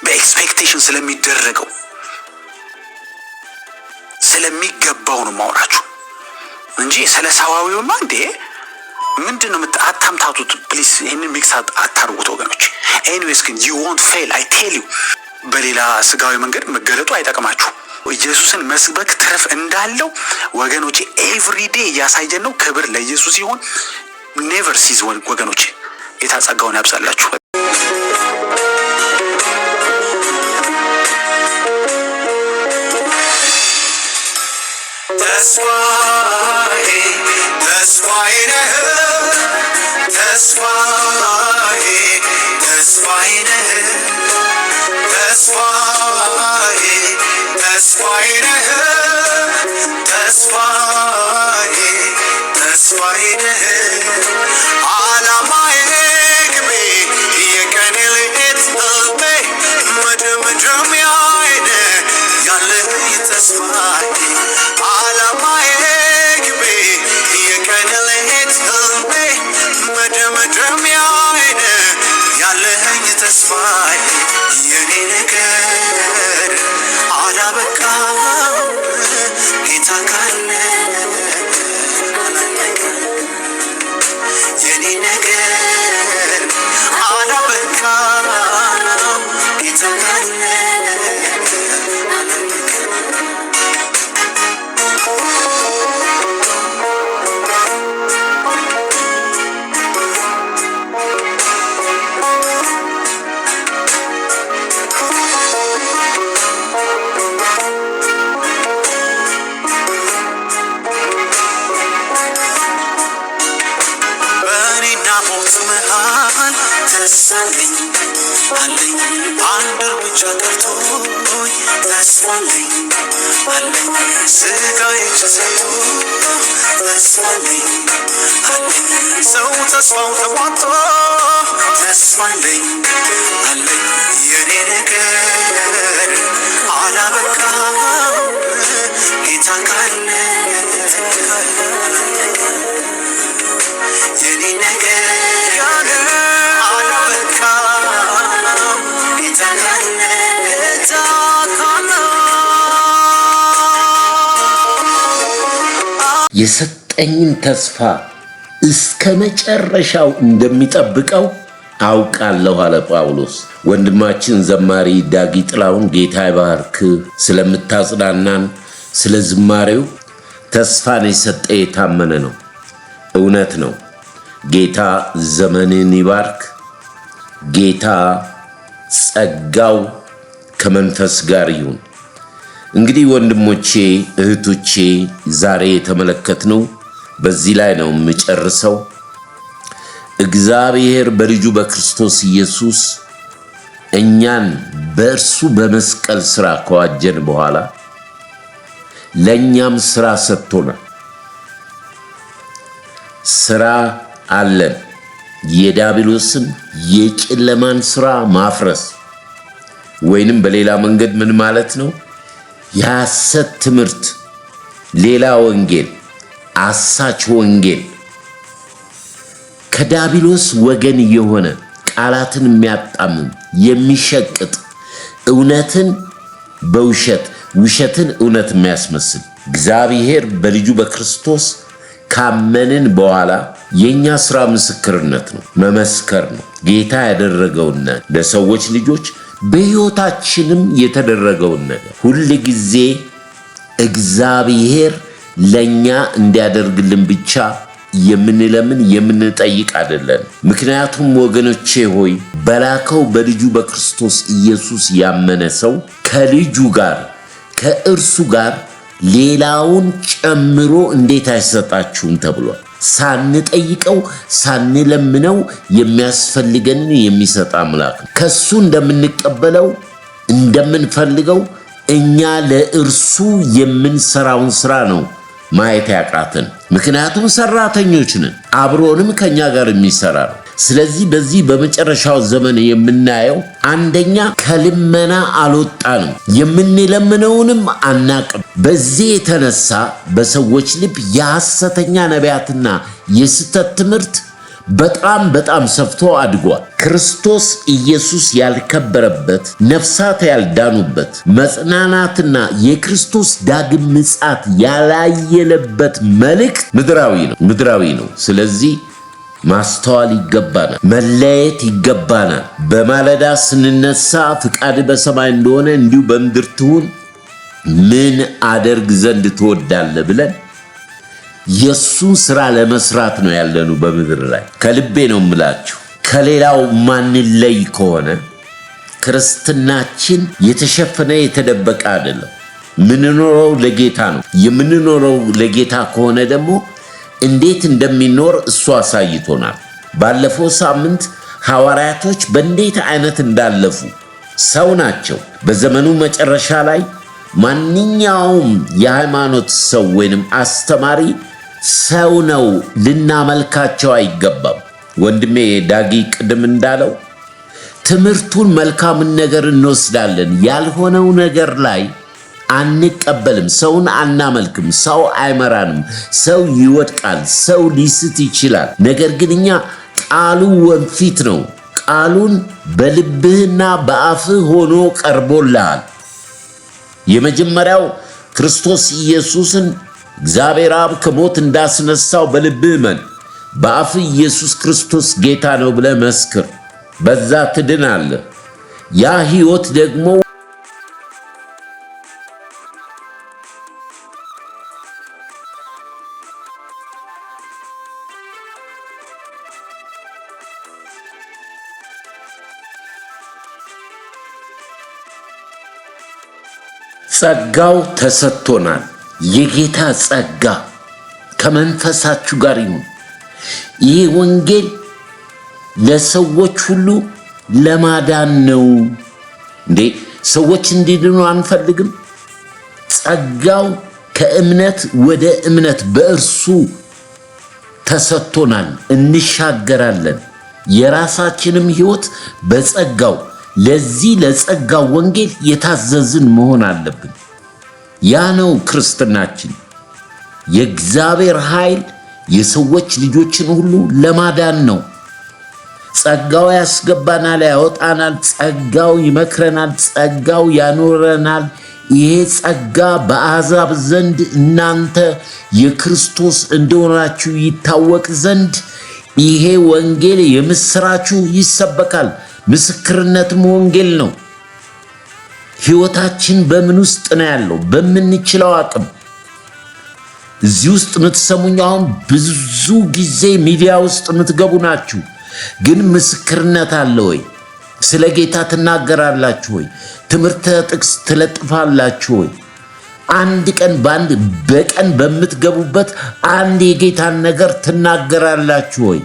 በኤክስፔክቴሽን ስለሚደረገው ስለሚገባው ነው ማውራችሁ እንጂ ስለ ሰዋዊውማ እንዴ ምንድነው አታምታቱት። ፕሊስ ይሄንን ሚክስ አታርጉት ወገኖች። ኤኒዌይስ ግን you won't fail I tell you። በሌላ ስጋዊ መንገድ መገለጡ አይጠቅማችሁ። ኢየሱስን መስበክ ትርፍ እንዳለው ወገኖቼ ኤቭሪዴ እያሳየን ነው። ክብር ለኢየሱስ ይሁን። ኔቨር ሲዝ ወገኖቼ የታጸጋውን ያብዛላችሁ። የኔ ነገር አላበቃም ጌታ ተስፋለኝ አለኝ አንድ እርምጃ ቀርቶኝ ተስፋለኝ አለኝ ስጋዬ ተሰጥቶ ተስፋለኝ አለኝ ሰው ተስፋው ተሟጦ ተስፋለኝ አለኝ የኔ ነገር አላበቃም ጌታ ካለ የኔ ነገር አላበቃም ጌታ ካለ የሰጠኝን ተስፋ እስከ መጨረሻው እንደሚጠብቀው አውቃለሁ አለ ጳውሎስ። ወንድማችን ዘማሪ ዳጊ ጥላሁን ጌታ ይባርክ። ስለምታጽናናን ስለ ዝማሬው ተስፋን የሰጠ የታመነ ነው። እውነት ነው። ጌታ ዘመንን ይባርክ። ጌታ ጸጋው ከመንፈስ ጋር ይሁን። እንግዲህ ወንድሞቼ እህቶቼ ዛሬ የተመለከትነው በዚህ ላይ ነው የምጨርሰው። እግዚአብሔር በልጁ በክርስቶስ ኢየሱስ እኛን በእርሱ በመስቀል ሥራ ከዋጀን በኋላ ለእኛም ሥራ ሰጥቶናል። ሥራ አለን። የዲያብሎስን የጨለማን ሥራ ማፍረስ ወይንም በሌላ መንገድ ምን ማለት ነው? የሐሰት ትምህርት፣ ሌላ ወንጌል፣ አሳች ወንጌል ከዲያብሎስ ወገን የሆነ ቃላትን የሚያጣምም የሚሸቅጥ እውነትን በውሸት ውሸትን እውነት የሚያስመስል እግዚአብሔር በልጁ በክርስቶስ ካመንን በኋላ የኛ ሥራ ምስክርነት ነው፣ መመስከር ነው። ጌታ ያደረገውን ለሰዎች ልጆች በሕይወታችንም የተደረገውን ነገር ሁል ጊዜ እግዚአብሔር ለኛ እንዲያደርግልን ብቻ የምንለምን የምንጠይቅ አይደለን። ምክንያቱም ወገኖቼ ሆይ በላከው በልጁ በክርስቶስ ኢየሱስ ያመነ ሰው ከልጁ ጋር ከእርሱ ጋር ሌላውን ጨምሮ እንዴት አይሰጣችሁም ተብሏል። ሳንጠይቀው ሳንለምነው የሚያስፈልገንን የሚሰጥ አምላክ ነው። ከሱ እንደምንቀበለው እንደምንፈልገው እኛ ለእርሱ የምንሰራውን ሥራ ነው ማየት ያቃተን። ምክንያቱም ሰራተኞች ነን፣ አብሮንም ከኛ ጋር የሚሰራ ነው። ስለዚህ በዚህ በመጨረሻው ዘመን የምናየው አንደኛ ከልመና አልወጣንም፣ የምንለምነውንም አናቅም። በዚህ የተነሳ በሰዎች ልብ የሐሰተኛ ነቢያትና የስተት ትምህርት በጣም ሰፍቶ አድጓል። ክርስቶስ ኢየሱስ ያልከበረበት፣ ነፍሳት ያልዳኑበት፣ መጽናናትና የክርስቶስ ዳግም ምጽአት ያላየለበት መልእክት ምድራዊ ነው። ስለዚህ ማስተዋል ይገባናል፣ መለየት ይገባናል። በማለዳ ስንነሳ ፍቃድ በሰማይ እንደሆነ እንዲሁ በምድር ትሁን፣ ምን አደርግ ዘንድ ትወዳለህ ብለን የሱን ሥራ ለመስራት ነው ያለኑ በምድር ላይ። ከልቤ ነው የምላችሁ። ከሌላው ማንለይ ከሆነ ክርስትናችን የተሸፈነ የተደበቀ አይደለም። ምንኖረው ለጌታ ነው። የምንኖረው ለጌታ ከሆነ ደግሞ እንዴት እንደሚኖር እሱ አሳይቶናል። ባለፈው ሳምንት ሐዋርያቶች በእንዴት አይነት እንዳለፉ ሰው ናቸው። በዘመኑ መጨረሻ ላይ ማንኛውም የሃይማኖት ሰው ወይንም አስተማሪ ሰው ነው፣ ልናመልካቸው አይገባም። ወንድሜ ዳጊ ቅድም እንዳለው ትምህርቱን መልካምን ነገር እንወስዳለን፣ ያልሆነው ነገር ላይ አንቀበልም። ሰውን አናመልክም። ሰው አይመራንም። ሰው ይወድቃል፣ ሰው ሊስት ይችላል። ነገር ግን እኛ ቃሉ ወንፊት ነው። ቃሉን በልብህና በአፍህ ሆኖ ቀርቦልሃል። የመጀመሪያው ክርስቶስ ኢየሱስን እግዚአብሔር አብ ከሞት እንዳስነሳው በልብህ እመን፣ በአፍህ ኢየሱስ ክርስቶስ ጌታ ነው ብለህ መስክር። በዛ ትድናለህ። ያ ሕይወት ደግሞ ጸጋው ተሰጥቶናል። የጌታ ጸጋ ከመንፈሳችሁ ጋር ይሁን። ይህ ወንጌል ለሰዎች ሁሉ ለማዳን ነው እንዴ? ሰዎች እንዲድኑ አንፈልግም? ጸጋው ከእምነት ወደ እምነት በእርሱ ተሰጥቶናል፣ እንሻገራለን። የራሳችንም ሕይወት በጸጋው ለዚህ ለጸጋው ወንጌል የታዘዝን መሆን አለብን። ያ ነው ክርስትናችን። የእግዚአብሔር ኃይል የሰዎች ልጆችን ሁሉ ለማዳን ነው። ጸጋው ያስገባናል፣ ያወጣናል። ጸጋው ይመክረናል፣ ጸጋው ያኖረናል። ይሄ ጸጋ በአሕዛብ ዘንድ እናንተ የክርስቶስ እንደሆናችሁ ይታወቅ ዘንድ ይሄ ወንጌል የምስራችሁ ይሰበካል። ምስክርነትም ወንጌል ነው። ሕይወታችን በምን ውስጥ ነው ያለው? በምንችለው አቅም። እዚህ ውስጥ የምትሰሙኝ አሁን ብዙ ጊዜ ሚዲያ ውስጥ የምትገቡ ናችሁ። ግን ምስክርነት አለ ወይ? ስለ ጌታ ትናገራላችሁ ወይ? ትምህርተ ጥቅስ ትለጥፋላችሁ ወይ? አንድ ቀን በቀን በምትገቡበት አንድ የጌታን ነገር ትናገራላችሁ ወይ?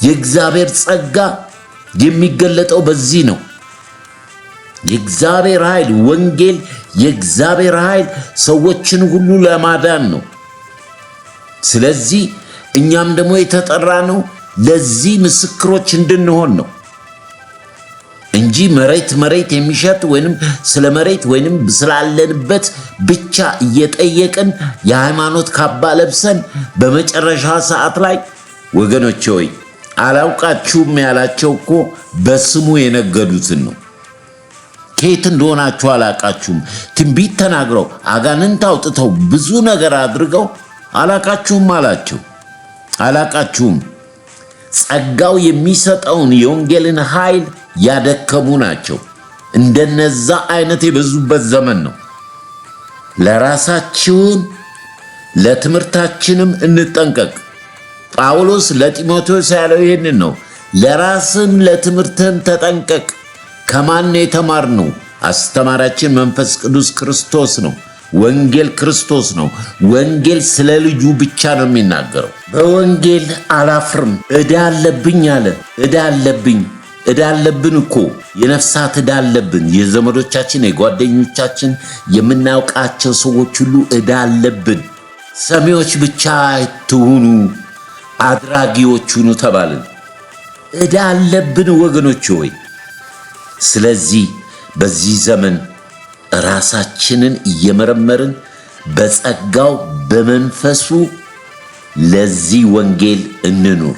የእግዚአብሔር ጸጋ የሚገለጠው በዚህ ነው። የእግዚአብሔር ኃይል ወንጌል፣ የእግዚአብሔር ኃይል ሰዎችን ሁሉ ለማዳን ነው። ስለዚህ እኛም ደግሞ የተጠራ ነው ለዚህ ምስክሮች እንድንሆን ነው እንጂ መሬት የሚሸጥ ወይንም ስለ መሬት ወይንም ስላለንበት ብቻ እየጠየቅን የሃይማኖት ካባ ለብሰን በመጨረሻ ሰዓት ላይ ወገኖቼ ሆይ አላውቃችሁም ያላቸው እኮ በስሙ የነገዱትን ነው። ከየት እንደሆናችሁ አላውቃችሁም። ትንቢት ተናግረው አጋንንት አውጥተው ብዙ ነገር አድርገው አላውቃችሁም አላቸው። አላውቃችሁም። ጸጋው የሚሰጠውን የወንጌልን ኃይል ያደከሙ ናቸው። እንደነዛ አይነት የበዙበት ዘመን ነው። ለራሳችን ለትምህርታችንም እንጠንቀቅ። ጳውሎስ ለጢሞቴዎስ ያለው ይህንን ነው። ለራስም ለትምህርትህም ተጠንቀቅ። ከማን የተማርነው? አስተማሪያችን መንፈስ ቅዱስ ክርስቶስ ነው። ወንጌል ክርስቶስ ነው። ወንጌል ስለ ልጁ ብቻ ነው የሚናገረው። በወንጌል አላፍርም። ዕዳ አለብኝ አለ። ዕዳ አለብን እኮ የነፍሳት ዕዳ አለብን። የዘመዶቻችን፣ የጓደኞቻችን፣ የምናውቃቸው ሰዎች ሁሉ ዕዳ አለብን። ሰሚዎች ብቻ ትሁኑ፣ አድራጊዎች ሁኑ ተባልን። ዕዳ አለብን ወገኖች ሆይ። ስለዚህ በዚህ ዘመን ራሳችንን እየመረመርን በጸጋው በመንፈሱ ለዚህ ወንጌል እንኑር።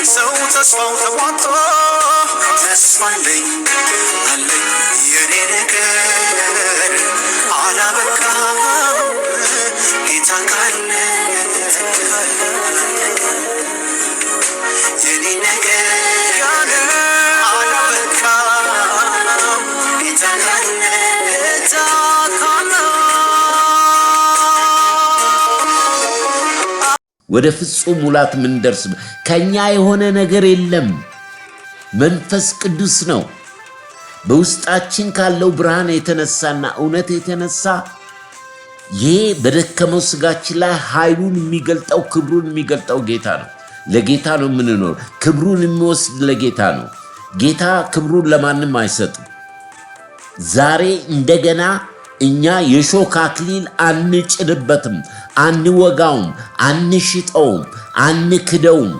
ሰው ተስፋው ተሟጦ ተስፋለኝ አለኝ የኔ ነገር አላበቃም ጌታ ካለ የኔ ነገር አላበቃም ጌታ ካለ ወደ ፍጹም ሙላት ምን ደርስ ከኛ የሆነ ነገር የለም። መንፈስ ቅዱስ ነው በውስጣችን ካለው ብርሃን የተነሳና እውነት የተነሳ ይሄ በደከመው ስጋችን ላይ ኃይሉን የሚገልጠው ክብሩን የሚገልጠው ጌታ ነው። ለጌታ ነው የምንኖር። ክብሩን የሚወስድ ለጌታ ነው። ጌታ ክብሩን ለማንም አይሰጥም። ዛሬ እንደገና እኛ የሾህ አክሊል አንጭንበትም፣ አንወጋውም፣ አንሽጠውም፣ አንክደውም።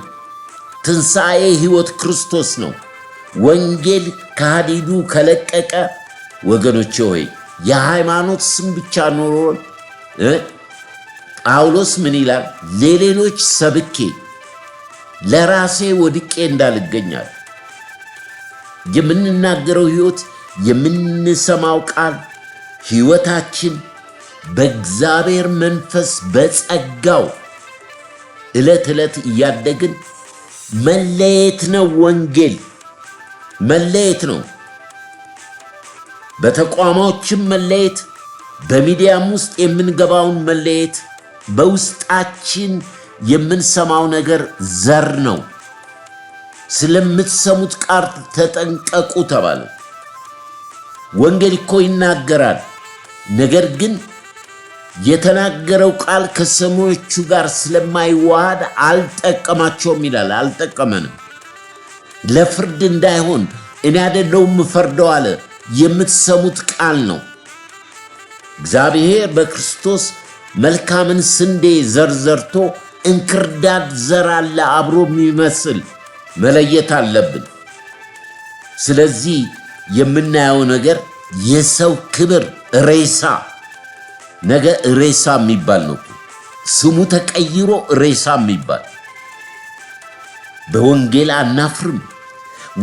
ትንሣኤ ሕይወት ክርስቶስ ነው። ወንጌል ከሃዲዱ ከለቀቀ ወገኖቼ ሆይ የሃይማኖት ስም ብቻ ኖሮን ጳውሎስ ምን ይላል? ለሌሎች ሰብኬ ለራሴ ወድቄ እንዳልገኛል። የምንናገረው ሕይወት የምንሰማው ቃል ሕይወታችን በእግዚአብሔር መንፈስ በጸጋው ዕለት ዕለት እያደግን መለየት ነው። ወንጌል መለየት ነው። በተቋማዎችም መለየት፣ በሚዲያም ውስጥ የምንገባውን መለየት፣ በውስጣችን የምንሰማው ነገር ዘር ነው። ስለምትሰሙት ቃል ተጠንቀቁ ተባለ። ወንጌል እኮ ይናገራል። ነገር ግን የተናገረው ቃል ከሰሚዎቹ ጋር ስለማይዋሃድ አልጠቀማቸውም ይላል። አልጠቀመንም። ለፍርድ እንዳይሆን እኔ አይደለሁም የምፈርደው አለ። የምትሰሙት ቃል ነው። እግዚአብሔር በክርስቶስ መልካምን ስንዴ ዘርዘርቶ እንክርዳድ ዘር አለ አብሮ የሚመስል መለየት አለብን። ስለዚህ የምናየው ነገር የሰው ክብር ሬሳ ነገ ሬሳ የሚባል ነው። ስሙ ተቀይሮ ሬሳ የሚባል በወንጌል አናፍርም።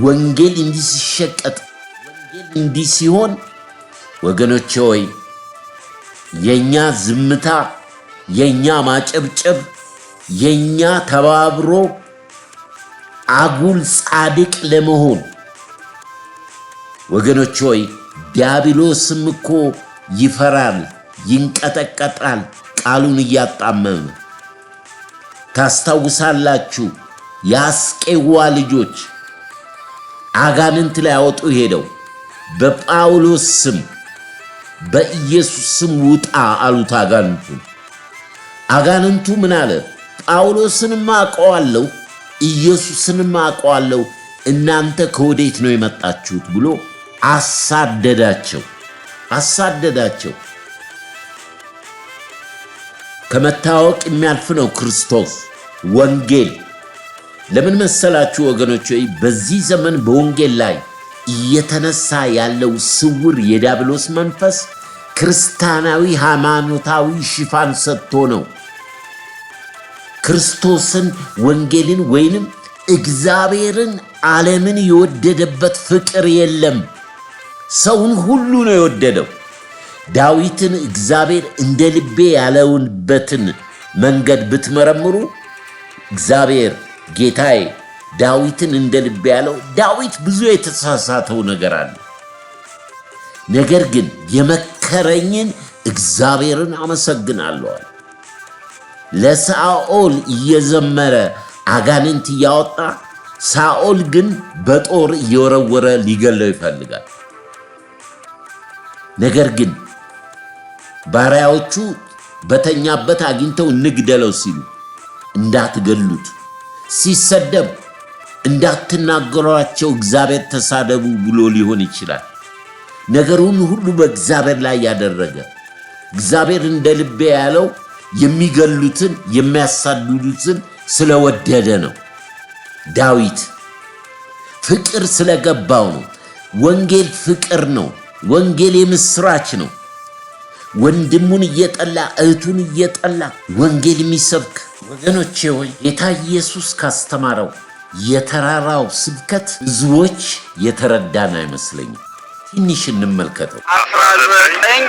ወንጌል እንዲህ ሲሸቀጥ፣ ወንጌል እንዲህ ሲሆን ወገኖቼ ሆይ የኛ ዝምታ፣ የኛ ማጨብጨብ፣ የኛ ተባብሮ አጉል ጻድቅ ለመሆን ወገኖቼ ሆይ ዲያብሎስም እኮ ይፈራል፣ ይንቀጠቀጣል ቃሉን እያጣመመ። ታስታውሳላችሁ የአስቄዋ ልጆች አጋንንት ላይ ያወጡ ሄደው በጳውሎስ ስም በኢየሱስ ስም ውጣ አሉት አጋንንቱ። አጋንንቱ ምን አለ? ጳውሎስንም አውቀዋለሁ ኢየሱስንም አውቀዋለሁ፣ እናንተ ከወዴት ነው የመጣችሁት ብሎ አሳደዳቸው። ከመታወቅ የሚያልፍ ነው ክርስቶስ ወንጌል። ለምን መሰላችሁ ወገኖች? በዚህ ዘመን በወንጌል ላይ እየተነሳ ያለው ስውር የዲያብሎስ መንፈስ ክርስቲያናዊ ሃይማኖታዊ ሽፋን ሰጥቶ ነው። ክርስቶስን ወንጌልን ወይንም እግዚአብሔርን ዓለምን የወደደበት ፍቅር የለም። ሰውን ሁሉ ነው የወደደው። ዳዊትን እግዚአብሔር እንደ ልቤ ያለውንበትን መንገድ ብትመረምሩ እግዚአብሔር ጌታዬ ዳዊትን እንደ ልቤ ያለው ዳዊት ብዙ የተሳሳተው ነገር አለ። ነገር ግን የመከረኝን እግዚአብሔርን አመሰግናለሁ። ለሳኦል እየዘመረ አጋንንት እያወጣ ሳኦል ግን በጦር እየወረወረ ሊገለው ይፈልጋል። ነገር ግን ባሪያዎቹ በተኛበት አግኝተው እንግደለው ሲሉ እንዳትገሉት፣ ሲሰደብ እንዳትናገሯቸው እግዚአብሔር ተሳደቡ ብሎ ሊሆን ይችላል። ነገሩን ሁሉ በእግዚአብሔር ላይ ያደረገ እግዚአብሔር እንደ ልቤ ያለው የሚገሉትን የሚያሳድዱትን ስለወደደ ነው። ዳዊት ፍቅር ስለገባው ነው። ወንጌል ፍቅር ነው። ወንጌል የምስራች ነው። ወንድሙን እየጠላ እህቱን እየጠላ ወንጌል የሚሰብክ ወገኖቼ ሆይ ጌታ ኢየሱስ ካስተማረው የተራራው ስብከት ብዙዎች የተረዳን አይመስለኝም። ትንሽ እንመልከተው። 19:20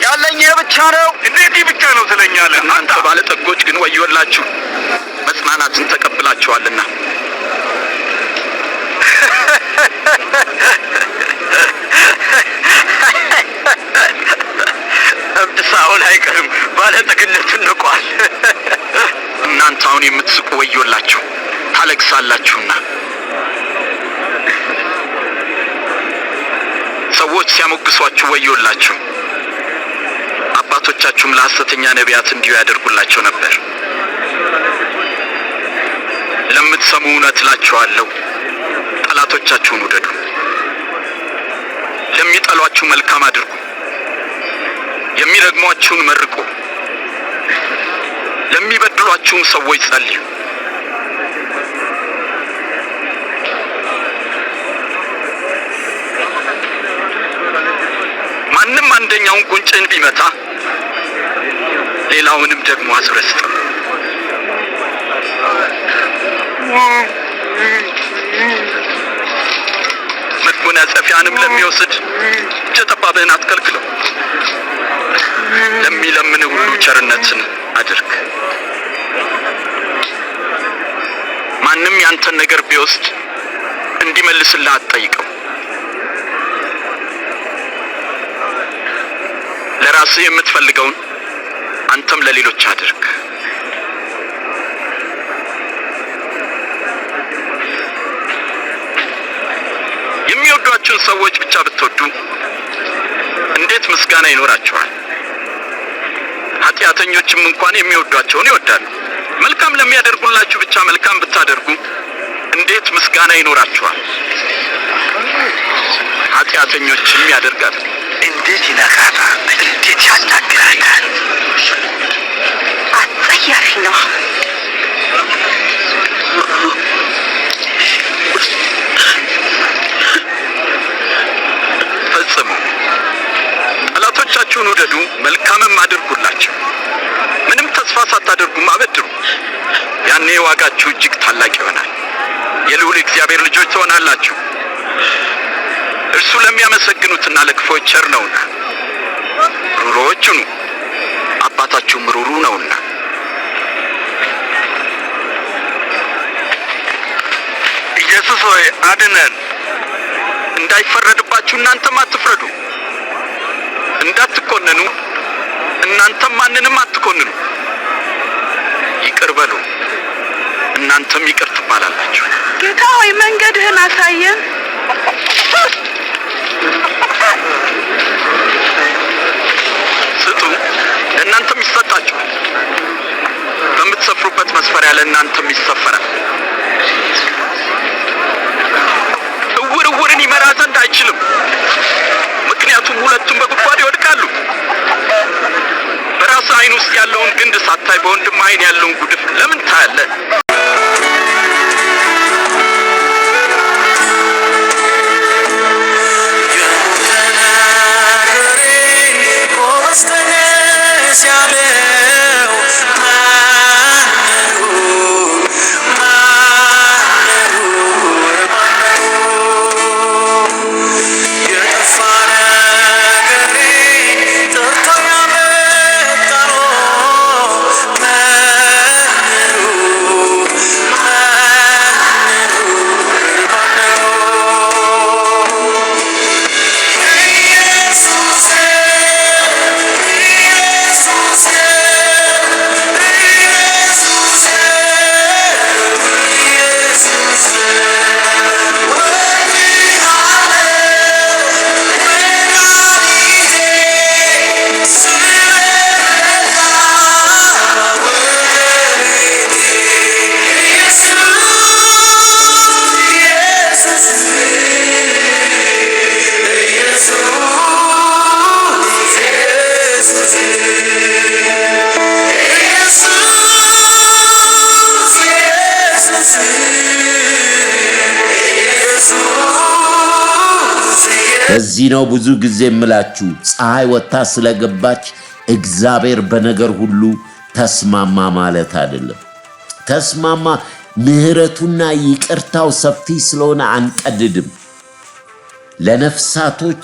ያለኝ ይህ ብቻ ነው። እንዴት ይህ ብቻ ነው ትለኛለህ? እናንተ ባለጠጎች ግን ወዮላችሁ፣ መጽናናትን ተቀብላችኋልና። እብድ ሳኦል አይቀርም፣ ባለጠግነቱን ንቋል። እናንተ አሁን የምትስቁ ወዮላችሁ፣ ታለቅሳላችሁና። ሰዎች ሲያሞግሷችሁ ወዮላችሁ፣ አባቶቻችሁም ለሐሰተኛ ነቢያት እንዲሁ ያደርጉላቸው ነበር። ለምትሰሙ እውነት እላችኋለሁ፣ ጠላቶቻችሁን ውደዱ፣ ለሚጠሏችሁ መልካም አድርጉ፣ የሚረግሟችሁን መርቁ፣ ለሚበድሏችሁም ሰዎች ጸልዩ። ማንም አንደኛውን ጉንጭን ቢመታ ሌላውንም ደግሞ አዙረህ ስጠው። መጎናጸፊያንም ለሚወስድ እጀ ጠባብህን አትከልክለው። ለሚለምን ሁሉ ቸርነትን አድርግ። ማንም ያንተን ነገር ቢወስድ እንዲመልስልህ አትጠይቀው። ለራስህ የምትፈልገውን አንተም ለሌሎች አድርግ። የሚወዷችሁን ሰዎች ብቻ ብትወዱ እንዴት ምስጋና ይኖራችኋል? ኃጢአተኞችም እንኳን የሚወዷቸውን ይወዳሉ። መልካም ለሚያደርጉላችሁ ብቻ መልካም ብታደርጉ እንዴት ምስጋና ይኖራችኋል? ኃጢአተኞችም ያደርጋሉ። እንዴት ይነካታል! እንዴት ያናግራታል! አጸያፊ ነው። ፈጽሙ። ጠላቶቻችሁን ውደዱ፣ መልካምም አድርጉላቸው፣ ምንም ተስፋ ሳታደርጉም አበድሩ። ያኔ ዋጋችሁ እጅግ ታላቅ ይሆናል፣ የልዑል እግዚአብሔር ልጆች ትሆናላችሁ። እርሱ ለሚያመሰግኑትና ለክፎች ቸር ነውና። ሩሮዎች ሁኑ፣ አባታችሁም ሩሩ ነውና። ኢየሱስ ሆይ አድነን። እንዳይፈረድባችሁ እናንተም አትፍረዱ፣ እንዳትኮነኑ እናንተም ማንንም አትኮንኑ። ይቅር በሉ፣ እናንተም ይቅር ትባላላችሁ። ጌታ ሆይ መንገድህን አሳየን። ስጡ፣ ለእናንተም ይሰጣችኋል። በምትሰፍሩበት መስፈሪያ ለእናንተም ይሰፈራል። እውር እውርን ይመራ ዘንድ አይችልም፣ ምክንያቱም ሁለቱም በጉድጓድ ይወድቃሉ። በራስህ ዓይን ውስጥ ያለውን ግንድ ሳታይ በወንድም ዓይን ያለውን ጉድፍ ለምን ታያለህ? ለዚህ ነው ብዙ ጊዜ የምላችሁ ፀሐይ ወጣ ስለገባች እግዚአብሔር በነገር ሁሉ ተስማማ ማለት አይደለም። ተስማማ ምህረቱና ይቅርታው ሰፊ ስለሆነ አንቀድድም። ለነፍሳቶች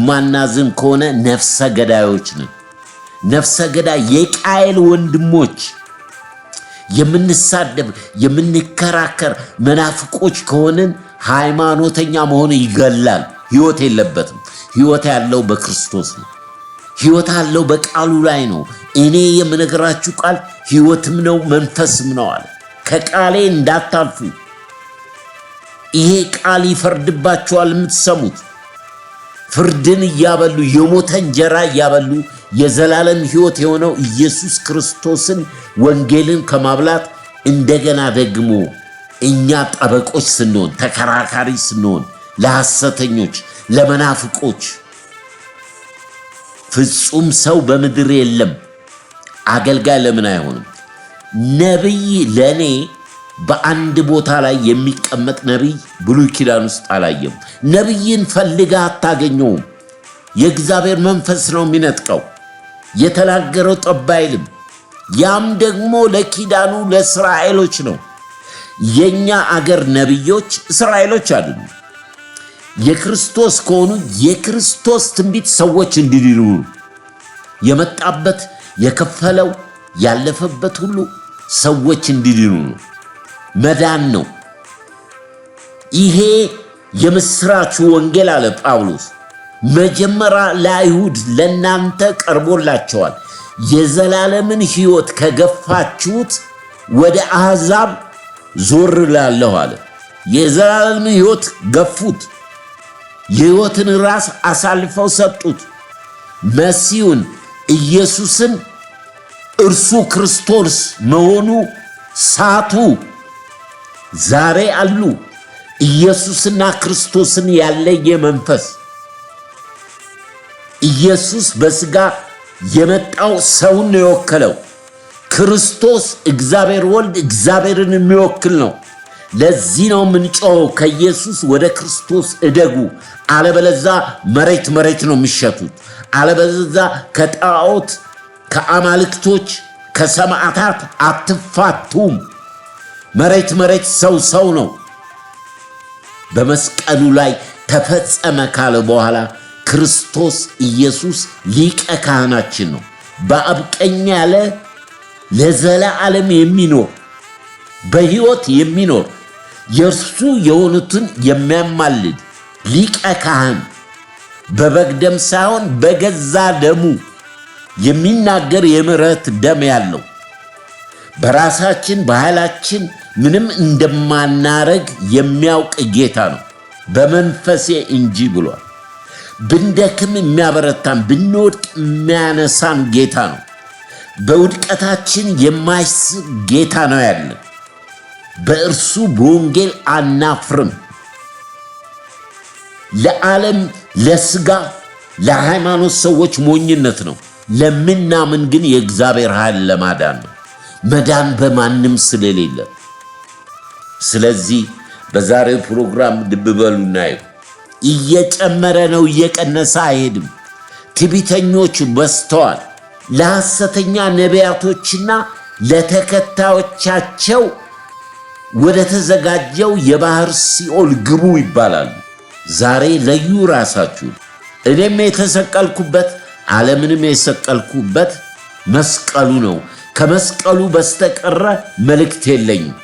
ማናዝን ከሆነ ነፍሰ ገዳዮች ነን። ነፍሰ ገዳይ የቃየል ወንድሞች የምንሳደብ የምንከራከር መናፍቆች ከሆነን ሃይማኖተኛ መሆን ይገላል። ሕይወት የለበትም። ሕይወት ያለው በክርስቶስ ነው። ሕይወት ያለው በቃሉ ላይ ነው። እኔ የምነግራችሁ ቃል ሕይወትም ነው መንፈስም ነው አለ። ከቃሌ እንዳታልፉ። ይሄ ቃል ይፈርድባቸዋል። የምትሰሙት ፍርድን እያበሉ የሞተ እንጀራ እያበሉ የዘላለም ሕይወት የሆነው ኢየሱስ ክርስቶስን ወንጌልን ከማብላት እንደገና ደግሞ እኛ ጠበቆች ስንሆን፣ ተከራካሪ ስንሆን ለሐሰተኞች፣ ለመናፍቆች ፍጹም ሰው በምድር የለም። አገልጋይ ለምን አይሆንም? ነቢይ ለኔ በአንድ ቦታ ላይ የሚቀመጥ ነቢይ ብሉይ ኪዳን ውስጥ አላየም። ነቢይን ፈልጋ አታገኘውም። የእግዚአብሔር መንፈስ ነው የሚነጥቀው። የተናገረው ጠብ አይልም። ያም ደግሞ ለኪዳኑ ለእስራኤሎች ነው። የኛ አገር ነቢዮች እስራኤሎች አይደሉም። የክርስቶስ ከሆኑ የክርስቶስ ትንቢት ሰዎች እንዲድኑ የመጣበት የከፈለው ያለፈበት ሁሉ ሰዎች እንዲድኑ ነው። መዳን ነው። ይሄ የምስራቹ ወንጌል አለ ጳውሎስ። መጀመሪያ ለአይሁድ ለናንተ ቀርቦላቸዋል። የዘላለምን ሕይወት ከገፋችሁት ወደ አሕዛብ ዞር ላለሁ አለ። የዘላለምን ሕይወት ገፉት። የሕይወትን ራስ አሳልፈው ሰጡት። መሲሁን ኢየሱስን እርሱ ክርስቶስ መሆኑ ሳቱ። ዛሬ አሉ ኢየሱስና ክርስቶስን ያለየ መንፈስ። ኢየሱስ በሥጋ የመጣው ሰውን ነው የወከለው። ክርስቶስ እግዚአብሔር ወልድ እግዚአብሔርን የሚወክል ነው። ለዚህ ነው ምንጮው ከኢየሱስ ወደ ክርስቶስ እደጉ፣ አለበለዛ መሬት መሬት ነው የሚሸቱት። አለበለዛ ከጣዖት ከአማልክቶች ከሰማዕታት አትፋቱም። መሬት መሬት ሰው ሰው ነው። በመስቀሉ ላይ ተፈጸመ ካለ በኋላ ክርስቶስ ኢየሱስ ሊቀ ካህናችን ነው። በአብ ቀኝ ያለ ለዘላለም የሚኖር በሕይወት የሚኖር የእርሱ የሆኑትን የሚያማልድ ሊቀ ካህን በበግ ደም ሳይሆን በገዛ ደሙ የሚናገር የምሕረት ደም ያለው በራሳችን በኃይላችን ምንም እንደማናረግ የሚያውቅ ጌታ ነው። በመንፈሴ እንጂ ብሏል። ብንደክም የሚያበረታን ብንወድቅ የሚያነሳን ጌታ ነው። በውድቀታችን የማይስብ ጌታ ነው ያለን። በእርሱ በወንጌል አናፍርም። ለዓለም ለሥጋ ለሃይማኖት ሰዎች ሞኝነት ነው። ለምናምን ግን የእግዚአብሔር ኃይል ለማዳን ነው። መዳን በማንም ስለሌለ፣ ስለዚህ በዛሬው ፕሮግራም ልብ በሉና እየጨመረ ነው፣ እየቀነሰ አይሄድም። ትዕቢተኞች በዝተዋል። ለሐሰተኛ ነቢያቶችና ለተከታዮቻቸው ወደ ተዘጋጀው የባህር ሲኦል ግቡ ይባላሉ። ዛሬ ለዩ ራሳችሁ። እኔም የተሰቀልኩበት ዓለምንም የሰቀልኩበት መስቀሉ ነው። ከመስቀሉ በስተቀረ መልእክት የለኝም።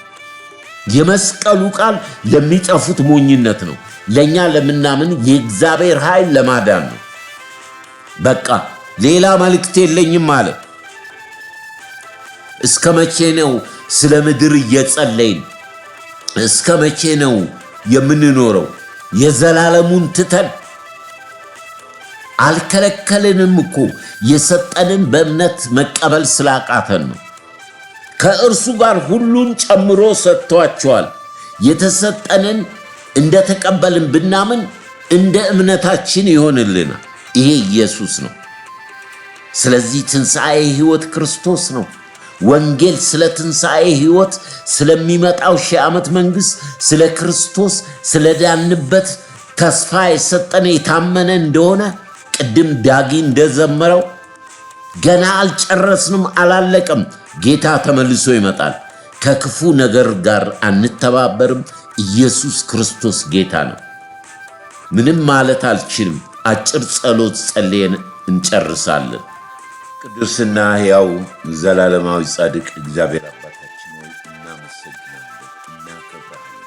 የመስቀሉ ቃል ለሚጠፉት ሞኝነት ነው፣ ለእኛ ለምናምን የእግዚአብሔር ኃይል ለማዳን ነው። በቃ ሌላ መልእክት የለኝም አለ። እስከ መቼ ነው ስለ ምድር እየጸለይን? እስከ መቼ ነው የምንኖረው? የዘላለሙን ትተን አልከለከልንም እኮ። የሰጠንን በእምነት መቀበል ስላቃተን ነው። ከእርሱ ጋር ሁሉን ጨምሮ ሰጥቷቸዋል። የተሰጠንን እንደተቀበልን ብናምን እንደ እምነታችን ይሆንልናል። ይሄ ኢየሱስ ነው። ስለዚህ ትንሣኤ ሕይወት ክርስቶስ ነው። ወንጌል ስለ ትንሣኤ ሕይወት፣ ስለሚመጣው ሺህ ዓመት መንግሥት፣ ስለ ክርስቶስ፣ ስለ ዳንበት ተስፋ የሰጠነ የታመነ እንደሆነ ቅድም ዳጊ እንደዘመረው ገና አልጨረስንም፣ አላለቀም። ጌታ ተመልሶ ይመጣል። ከክፉ ነገር ጋር አንተባበርም። ኢየሱስ ክርስቶስ ጌታ ነው። ምንም ማለት አልችልም። አጭር ጸሎት ጸልየን እንጨርሳለን። ቅዱስና ሕያው ዘላለማዊ ጻድቅ እግዚአብሔር አባታችን ሆይ እናመሰግናለን፣ እናከብራለን።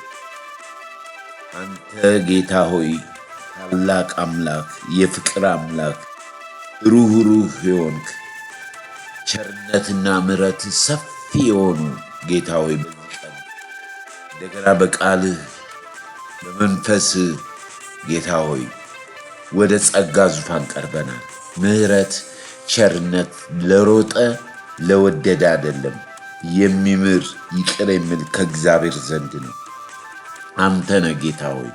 አንተ ጌታ ሆይ ታላቅ አምላክ፣ የፍቅር አምላክ፣ ሩህሩህ የሆንክ ቸርነትና ምሕረት ሰፊ የሆኑ ጌታ ሆይ በዚህ ቀን እንደገና በቃልህ በመንፈስህ ጌታ ሆይ ወደ ጸጋ ዙፋን ቀርበናል። ምሕረት ቸርነት ለሮጠ ለወደደ አይደለም፣ የሚምር ይቅር የሚል ከእግዚአብሔር ዘንድ ነው። አንተ ነህ ጌታ ሆይ።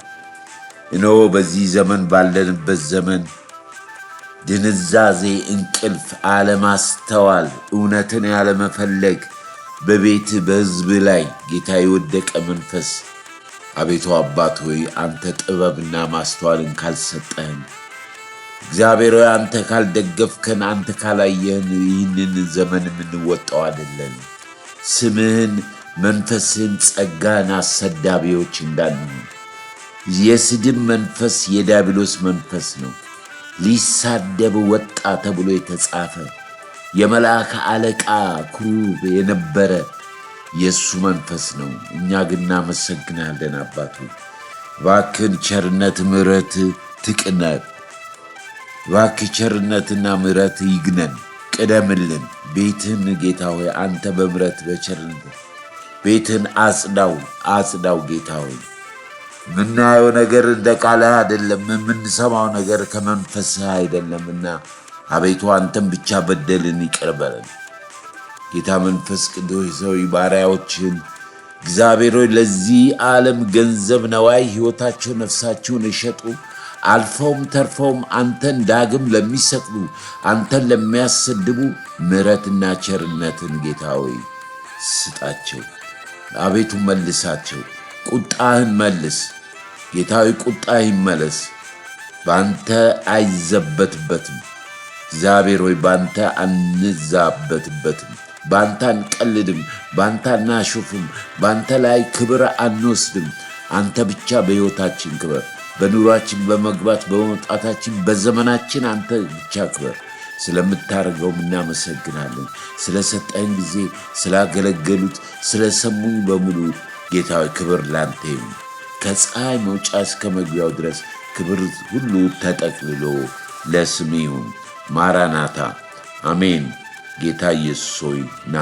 እነሆ በዚህ ዘመን ባለንበት ዘመን ድንዛዜ፣ እንቅልፍ፣ አለማስተዋል፣ እውነትን ያለመፈለግ በቤት በሕዝብ ላይ ጌታ የወደቀ መንፈስ አቤቱ አባት ሆይ አንተ ጥበብና ማስተዋልን ካልሰጠህን እግዚአብሔር ሆይ አንተ ካልደገፍከን አንተ ካላየህን ይህንን ዘመን የምንወጣው አይደለም። ስምህን መንፈስህን ጸጋን አሰዳቢዎች እንዳንሆን የስድብ መንፈስ የዲያብሎስ መንፈስ ነው። ሊሳደብ ወጣ ተብሎ የተጻፈ የመልአክ አለቃ ክሩብ የነበረ የእሱ መንፈስ ነው። እኛ ግን እናመሰግናለን አባቱ። እባክህን ቸርነት ምሕረት ትቅነን። እባክህ ቸርነትና ምሕረት ይግነን፣ ቅደምልን። ቤትህን ጌታ ሆይ አንተ በምሕረት በቸርነት ቤትህን አጽዳው ጌታ ሆይ። የምናየው ነገር እንደ ቃልህ አይደለም፣ የምንሰማው ነገር ከመንፈስህ አይደለምና አቤቱ አንተም ብቻ በደልን ይቅር በለን። ጌታ መንፈስ ቅዱስ ሆይ ባሪያዎችን እግዚአብሔር ሆይ ለዚህ ዓለም ገንዘብ ነዋይ ሕይወታቸው ነፍሳቸውን የሸጡ አልፈውም ተርፈውም አንተን ዳግም ለሚሰቅሉ አንተን ለሚያሰድቡ ምሕረትና ቸርነትን ጌታ ሆይ ስጣቸው። አቤቱ መልሳቸው። ቁጣህን መልስ ጌታ ሆይ፣ ቁጣህ ይመለስ። በአንተ አይዘበትበትም እግዚአብሔር ሆይ፣ በአንተ አንዛበትበትም፣ በአንተ አንቀልድም፣ በአንተ አናሾፍም፣ በአንተ ላይ ክብር አንወስድም። አንተ ብቻ በሕይወታችን ክበር። በኑሯችን በመግባት በመውጣታችን በዘመናችን አንተ ብቻ ክበር። ስለምታደርገውም እናመሰግናለን። ስለሰጠህን ጊዜ፣ ስላገለገሉት፣ ስለሰሙኝ በሙሉ ጌታ ሆይ ክብር ላንተ ይሁን። ከፀሐይ መውጫ እስከ መግቢያው ድረስ ክብር ሁሉ ተጠቅልሎ ለስም ይሁን። ማራናታ አሜን። ጌታ ኢየሱስ ሆይ ና።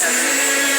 Yes.